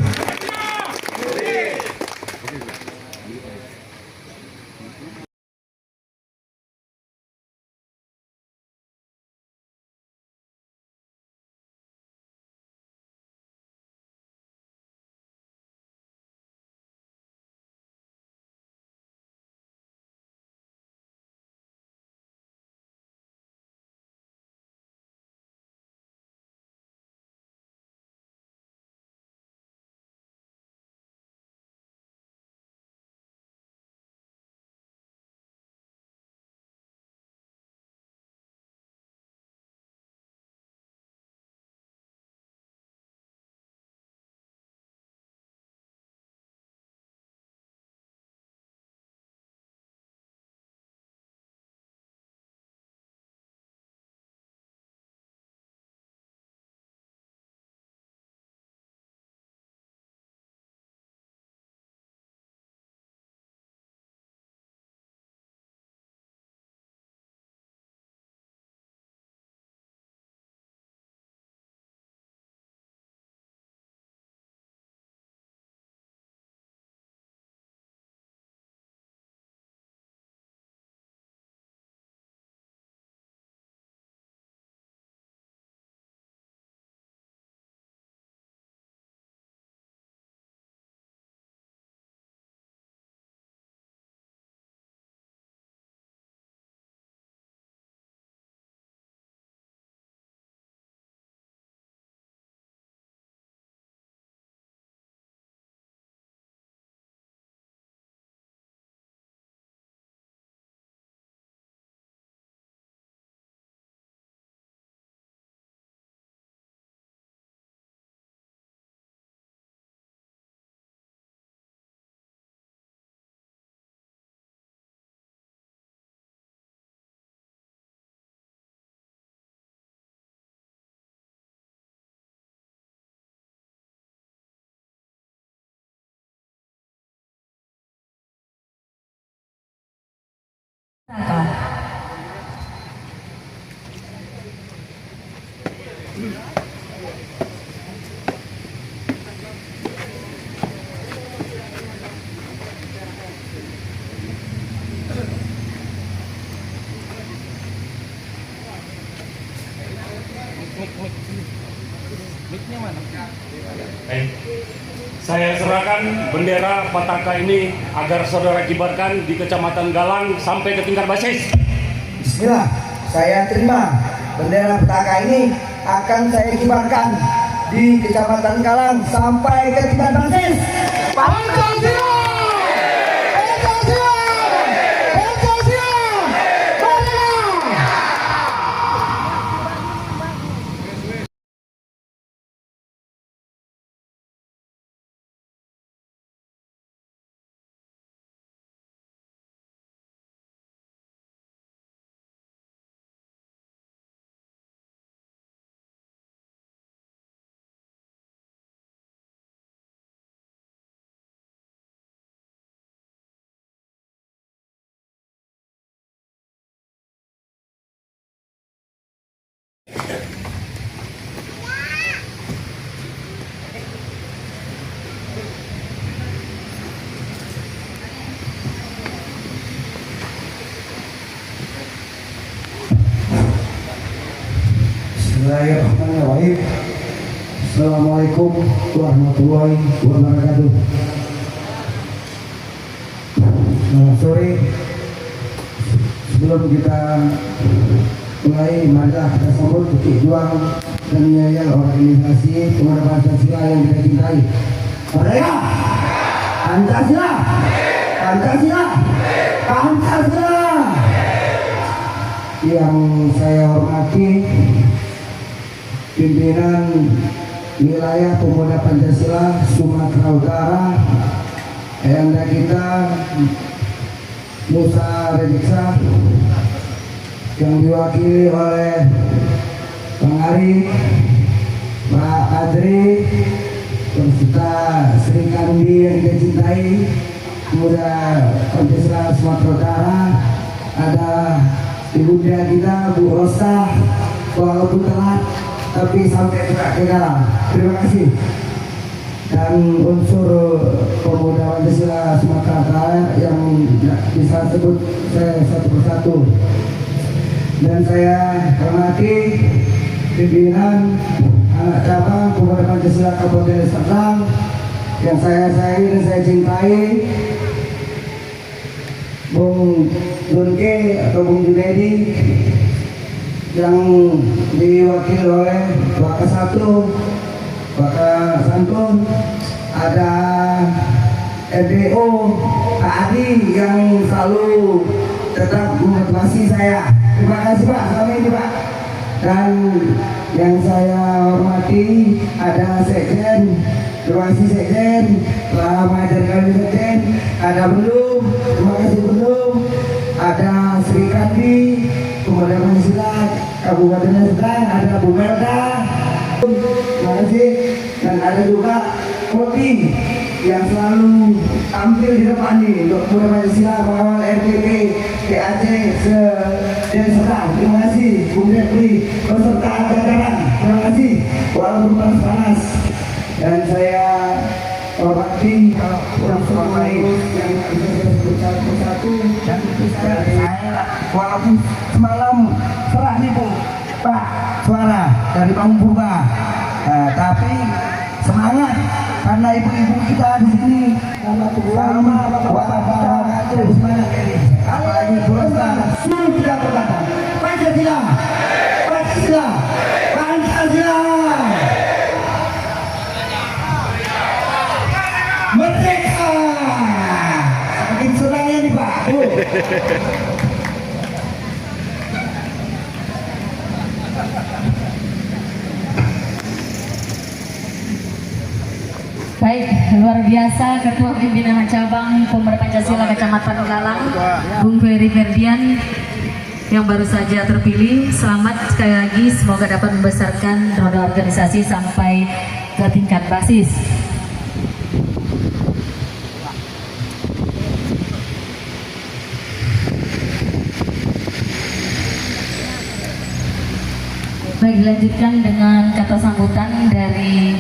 Baik. Saya serahkan bendera Pataka ini agar saudara kibarkan di Kecamatan Galang sampai ke tingkat basis. Bismillah, saya terima bendera Pataka ini akan saya kibarkan di Kecamatan Galang sampai ke tingkat basis. Pancasila! Pancasila! Pancasila! Merdeka! Bismillahirrahmanirrahim. Assalamualaikum warahmatullahi wabarakatuh. Selamat sore. Sebelum kita mulai, marilah kita sambut titik juang dan menyayang organisasi Pemuda Pancasila yang kita cintai. Merdeka! Pancasila! Pancasila! Pancasila! Yang saya hormati pimpinan wilayah Pemuda Pancasila Sumatera Utara, Ayanda kita Musa Rediksa, yang diwakili oleh Bang Ari, Pak Adri, beserta Sri Kandi yang kita cintai, Pemuda Pancasila Sumatera Utara. Ada ibunda kita Bu Rosa, walaupun telat tapi sampai juga ke Galang. Terima kasih. Dan unsur Pemuda Pancasila Sumatera Utara yang bisa sebut saya satu persatu. Dan saya hormati pimpinan anak cabang Pemuda Pancasila Kabupaten Serdang yang saya sayangi dan saya cintai, Bung Dunke atau Bung Junedi, yang diwakili oleh Waka Satu, Waka Santun, ada RDO Pak Adi yang selalu tetap memotivasi saya. Terima kasih Pak, selama ini Pak. Dan yang saya hormati ada Sekjen, terima kasih Sekjen telah mengajarkan Sekjen. Ada Belum, terima kasih Belum. Ada Sri Kandi, Pemuda Pancasila Kabupaten Serdang, ada Bu Melda, terima kasih. Dan ada juga Koti yang selalu tampil di depan ini untuk Pemuda Pancasila mengawal RPP PAC dan Serdang. Terima kasih Bung Dekli beserta jajaran. Terima kasih walaupun panas. Dan saya hormati orang lain yang bisa saya sebutkan persatu. Dan saya walaupun semalam serah nih Bu Pak suara dari Bang Purba, tapi semangat karena ibu-ibu kita di sini sama bapak-bapak itu semangat ini. Apalagi Bursa, seluruh kita berkata Pancasila, Pancasila, Pancasila, merdeka. Makin senangnya nih Pak. Baik, luar biasa Ketua Pimpinan Cabang Pemuda Pancasila Kecamatan Galang, Bung Ferry Ferdian yang baru saja terpilih. Selamat sekali lagi, semoga dapat membesarkan roda organisasi sampai ke tingkat basis. Baik, dilanjutkan dengan kata sambutan dari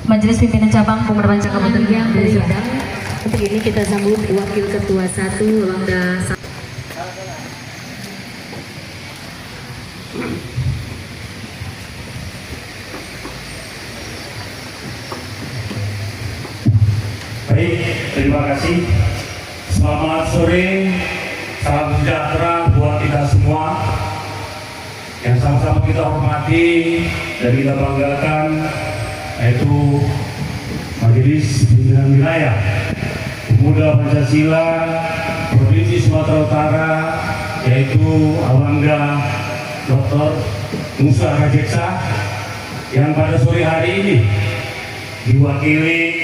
Majelis Pimpinan Cabang Pemuda Panca Kabupaten Deli Serdang. Untuk ini kita sambut Wakil Ketua 1 Bangda. Baik, terima kasih. Selamat sore, salam sejahtera buat kita semua yang sama-sama kita hormati dan kita banggakan, yaitu Majelis Pimpinan Wilayah Pemuda Pancasila Provinsi Sumatera Utara, yaitu Abangda Dr. Musa Rajeksa, yang pada sore hari ini diwakili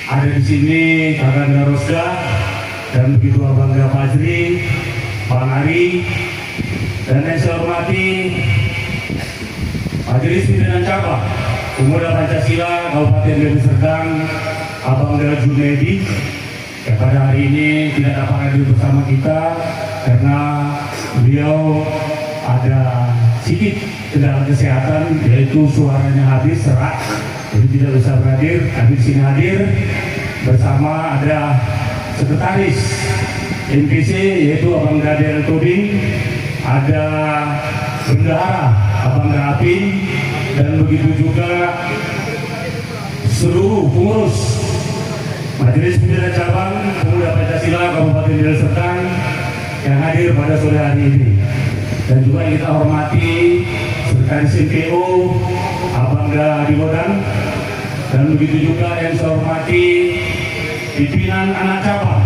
ada di sini Kakanda Rosda dan begitu Abangda Fajri, Bang Ari, dan yang saya hormati Majelis Pimpinan Cabang Pemuda Pancasila Kabupaten Deli Serdang, Abangda Junedi, yang pada hari ini tidak dapat hadir bersama kita karena beliau ada sedikit kendala kesehatan, yaitu suaranya habis serak, jadi tidak bisa berhadir. Kami di sini hadir bersama ada Sekretaris NPC yaitu Abangda Del Tobing, ada Bendahara Abangda Apin, dan begitu juga seluruh pengurus Majelis Pimpinan Cabang Pemuda Pancasila Kabupaten Deli Serdang yang hadir pada sore hari ini. Dan juga yang kita hormati Sekretaris MPO Abangda Dibodan, dan begitu juga yang saya hormati pimpinan anak cabang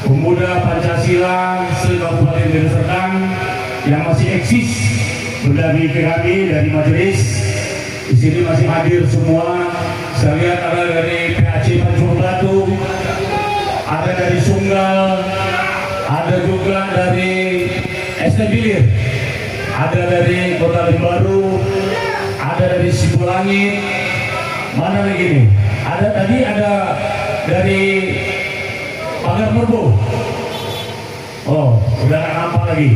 Pemuda Pancasila se-Kabupaten Deli Serdang yang masih eksis berdampingi kami dari majelis. Di sini masih hadir semua. Saya lihat ada dari PAC Pancur Batu, ada dari Sunggal, ada juga dari Estebilir, ada dari Kota Limbaru, ada dari Sibulangit, mana lagi nih? Ada dari Pagar Merbo. Oh, udah nggak nampak lagi.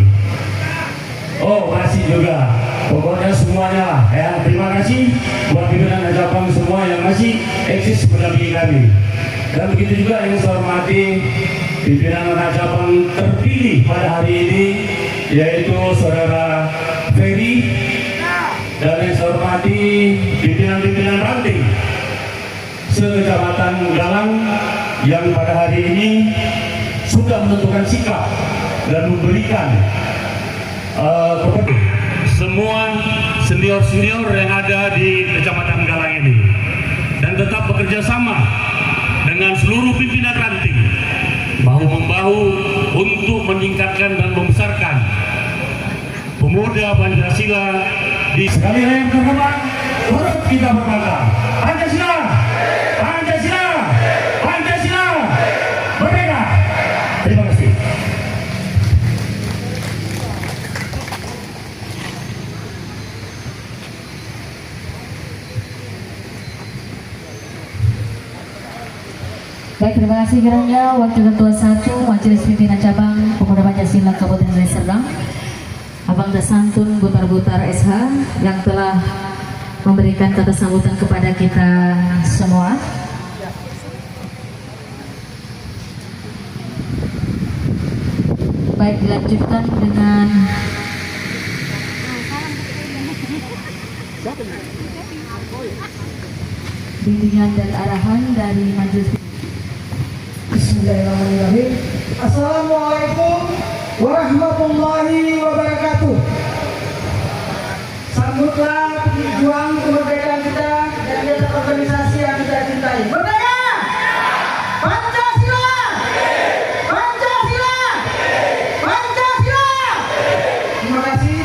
Oh, masih juga. Pokoknya semuanya lah ya. Terima kasih buat pimpinan cabang semua yang masih eksis mendampingi kami. Dan begitu juga yang saya hormati pimpinan cabang terpilih pada hari ini, yaitu Saudara Ferry, dan yang saya hormati pimpinan-pimpinan ranting se-Kecamatan Galang yang pada hari ini sudah menentukan sikap dan memberikan kepada semua senior-senior yang ada di Kecamatan Galang ini, dan tetap bekerja sama dengan seluruh pimpinan ranting bahu-membahu untuk meningkatkan dan membesarkan pemuda Pancasila di sekali yang terhormat. Turut kita berbangga. Pancasila, Pancasila, Pancasila, merdeka. Terima kasih. Baik, terima kasih kiranya Wakil Ketua 1 Majelis Pimpinan Cabang Pemuda Pancasila Kabupaten Deli Serdang, Abangda Santun Butar-Butar SH, yang telah memberikan kata sambutan kepada kita semua. Baik, dilanjutkan dengan bimbingan dan arahan dari Majelis. Bismillahirrahmanirrahim. Assalamualaikum warahmatullahi wabarakatuh. Sambutlah pejuang kemerdekaan kita dan kita organisasi yang kita cintai. Merdeka! Pancasila! Pancasila! Pancasila! Terima kasih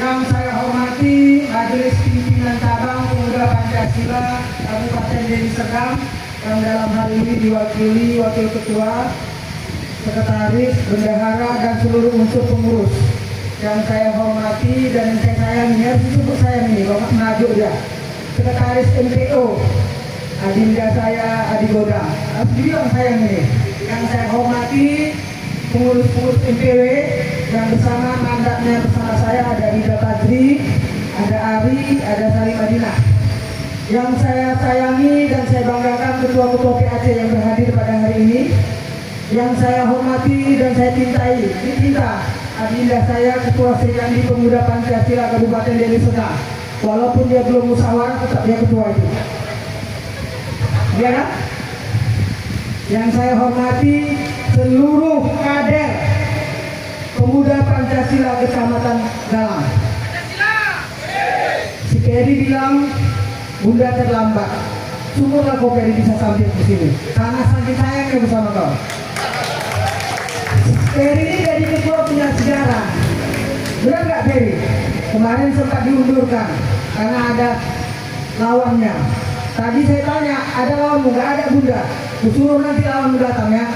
yang saya hormati Majelis Pimpinan Cabang Pemuda Pancasila Kabupaten Deli Serdang, yang dalam hal ini diwakili Wakil Ketua, Sekretaris, Bendahara, dan seluruh unsur pengurus yang saya hormati dan yang saya sayangi. Harus disebut sayang ini, kalau maju ya. Sekretaris MPO, adinda saya Adi Goda, harus dibilang sayang ini. Yang saya hormati pengurus-pengurus MPW, yang bersama mandatnya bersama saya ada Ida Badri, ada Ari, ada Salim Madinah. Yang saya sayangi dan saya banggakan ketua-ketua PAC yang berhadir pada hari ini. Yang saya hormati dan saya cintai, dicinta adinda saya Ketua Serikandi Pemuda Pancasila Kabupaten Deli Serdang. Walaupun dia belum musyawarah, tetap dia ketua itu. Ya kan? Yang saya hormati seluruh kader Pemuda Pancasila Kecamatan Galang. Si Peri bilang, Bunda terlambat. Syukurlah kau Peri bisa sampai ke sini. Karena saking sayangnya bersama kau. Peri ini jadi ketua punya sejarah. Benar nggak Peri? Kemarin sempat diundurkan karena ada lawannya. Tadi saya tanya, ada lawanmu? Nggak ada Bunda. Kusuruh nanti lawanmu datang ya.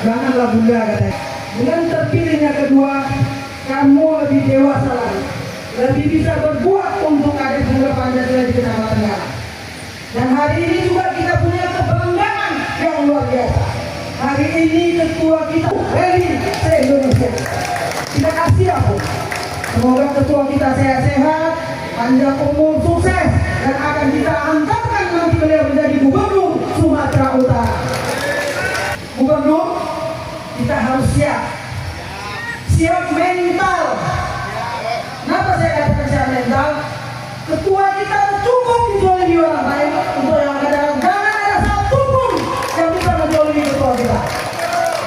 Janganlah Bunda katanya. Dengan terpilihnya kedua, kamu lebih dewasa lagi. Lebih bisa berbuat untuk kader Pemuda Pancasila di Kecamatan Galang. Dan hari ini juga kita punya kebanggaan yang luar biasa. Hari ini ketua kita Peri se-Indonesia. Kita kasih apa? Semoga ketua kita sehat-sehat, panjang umur, sukses, dan akan kita antarkan nanti beliau menjadi gubernur Sumatera Utara. Gubernur, kita harus siap. Siap mental. Kenapa saya katakan siap mental? Ketua kita cukup menjolimi orang lain. Untuk yang ada, jangan ada satupun yang bisa menjolimi ketua kita.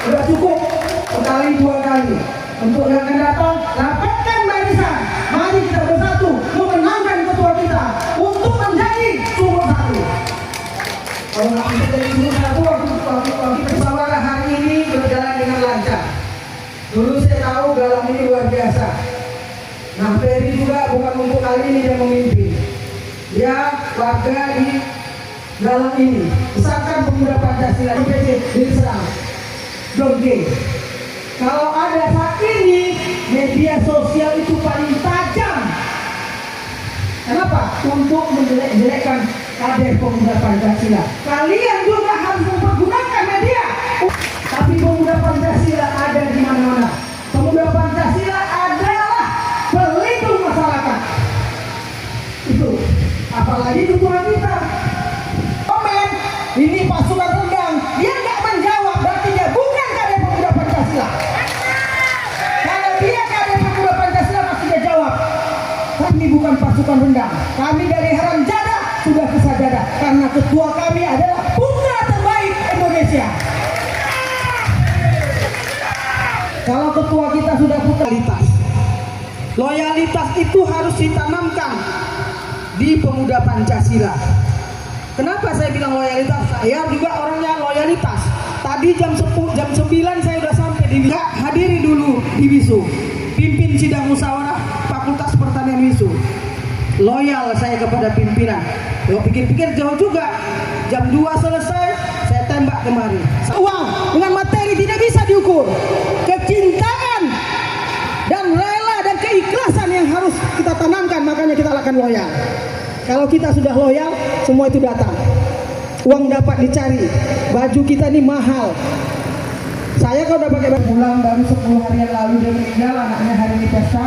Sudah cukup sekali dua kali. Untuk yang akan datang, rapatkan barisan. Mari kita bersatu memenangkan ketua kita untuk menjadi sumber satu. Kalau nggak bisa jadi sumber satu, waktu musyawarah hari ini berjalan dengan lancar. Dulu saya tahu Galang ini luar biasa. Nah, Peri juga bukan untuk kali ini dia memimpin. Dia warga di Galang ini. Misalkan Pemuda Pancasila di PC Deli Serdang. Doge. Kalau ada saat ini media sosial itu paling tajam. Kenapa? Untuk menjelek-jelekkan kader Pemuda Pancasila. Kalian juga harus mempergunakan media. Tapi Pemuda Pancasila ada di mana-mana. Pemuda Pancasila adalah pelindung masyarakat. Itu. Apalagi ketua kita. Komen, ini pasukan rendang. Dia nggak menjawab, berarti dia bukan kader Pemuda Pancasila. Kalau dia kader Pemuda Pancasila pasti dia jawab. Kami bukan pasukan rendang. Kami dari Haram Jada sudah ke Sajadah. Karena ketua kami adalah putra terbaik Indonesia. Kalau ketua kita sudah putra loyalitas itu harus ditanamkan di Pemuda Pancasila. Kenapa saya bilang loyalitas? Saya juga orangnya loyalitas. Tadi jam 9 saya sudah sampai di Wisu. Hadiri dulu di Wisu. Pimpin sidang musyawarah Fakultas Pertanian Wisu. Loyal saya kepada pimpinan. Kalau pikir-pikir jauh juga. Jam 2 selesai, saya tembak kemari. Uang dengan materi tidak bisa diukur. Kecintaan dan rela dan keikhlasan yang harus kita tanamkan, makanya kita akan loyal. Kalau kita sudah loyal, semua itu datang. Uang dapat dicari. Baju kita ini mahal. Saya kalau udah pakai baju pulang baru 10 hari yang lalu dia meninggal, anaknya hari ini pesta.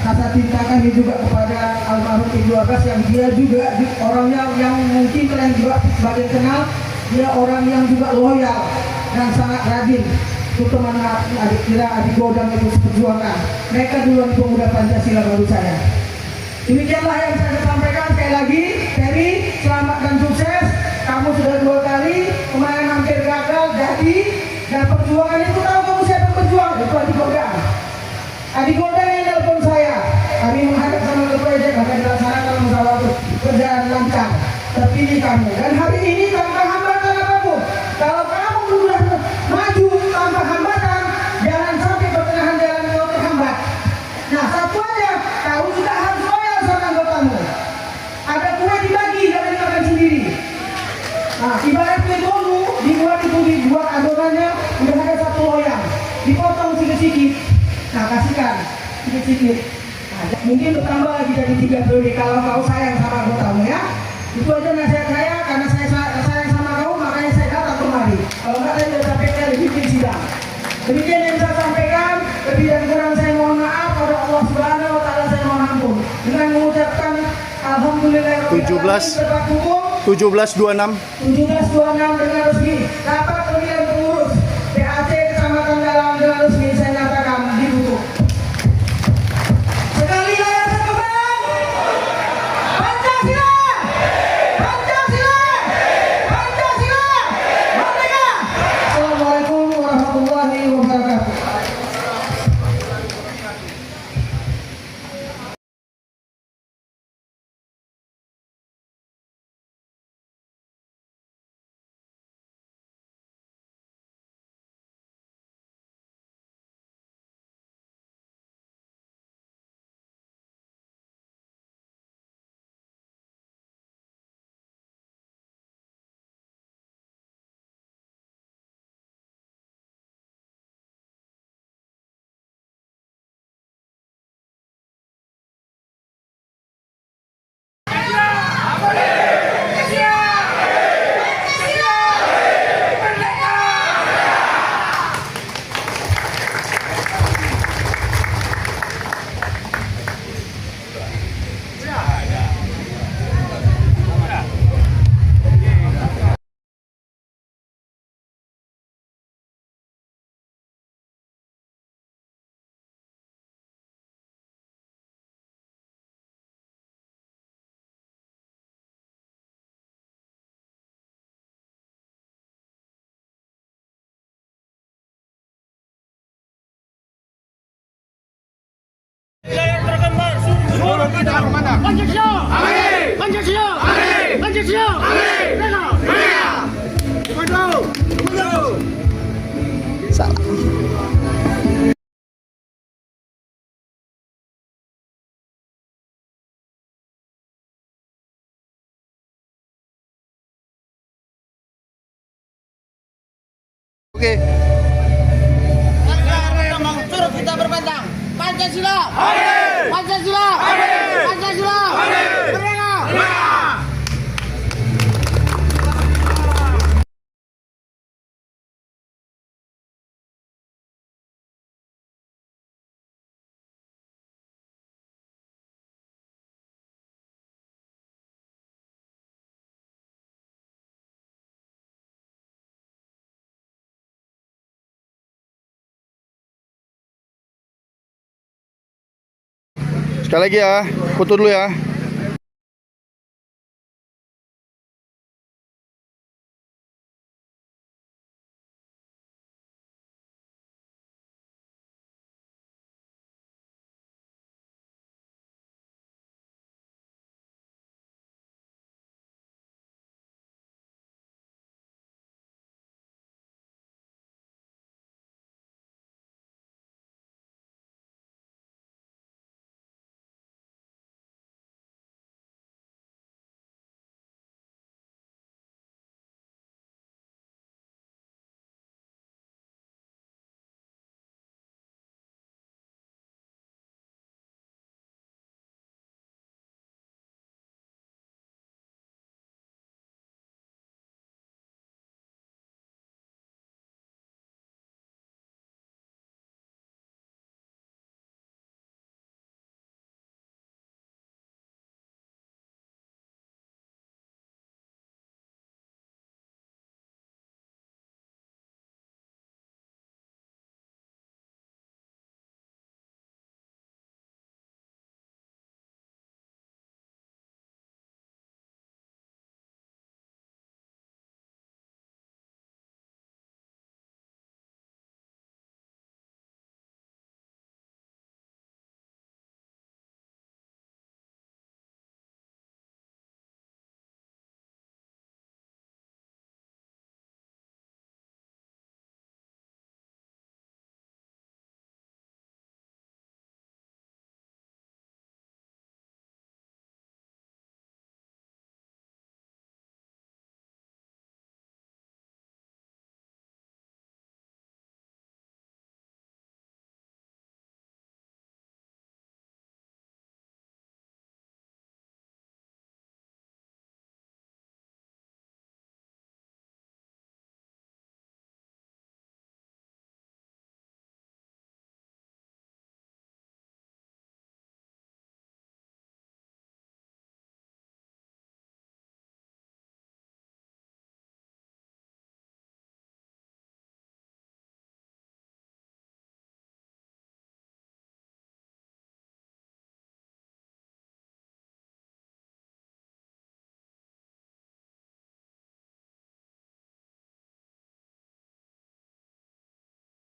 Rasa cinta kami juga kepada almarhum Ibu Abbas yang dia juga orangnya yang mungkin kalian juga sebagai kenal. Dia orang yang juga loyal dan sangat rajin. Itu teman adik kira, adik godang itu seperjuangan. Mereka duluan Pemuda Pancasila baru saya. Demikianlah yang saya sampaikan. Sekali lagi, Peri, selamat dan sukses. Kamu sudah 2 kali, kemarin hampir gagal, jadi dan perjuangan itu tahu kamu siapa yang berjuang? Itu adik godang. Adik godang yang telepon saya. Kami menghadap sama ke proyek, akan dilaksanakan musyawarah berjalan lancar. Terpilih kamu. Dan hari ini tanpa hambatan apapun. Kalau kamu sudah maju tanpa hambatan, jangan sampai pertengahan jalan kau terhambat. Nah, satu aja, kau juga harus loyal sama anggotamu. Ada kue dibagi, jangan dimakan sendiri. Nah, ibarat kue bolu, dibuat adonannya, udah ada 1 loyang. Dipotong sedikit-sedikit. Nah, kasihkan sedikit-sedikit. Nah, mungkin bertambah lagi jadi 3 periode kalau kau sayang sama anggotamu ya. Itu aja nasihat saya, karena saya sayang sama kau, makanya saya datang kemari. Kalau nggak, saya sudah sampai kali bikin sidang. Demikian yang saya sampaikan, lebih dan kurang saya mohon maaf. Allah Subhanahu wa taala saya mohon ampun dengan mengucapkan alhamdulillah 1726 dengan resmi rapat pemilihan pengurus PAC Kecamatan Galang dengan resmi saya nyatakan ditutup. Sekali lagi Pancasila! Pancasila! Pancasila! Merdeka! Assalamualaikum warahmatullahi wabarakatuh. Oke. Turut kita berbentang. Pancasila. Pancasila. Pancasila. Merdeka. Sekali lagi ya, foto dulu ya.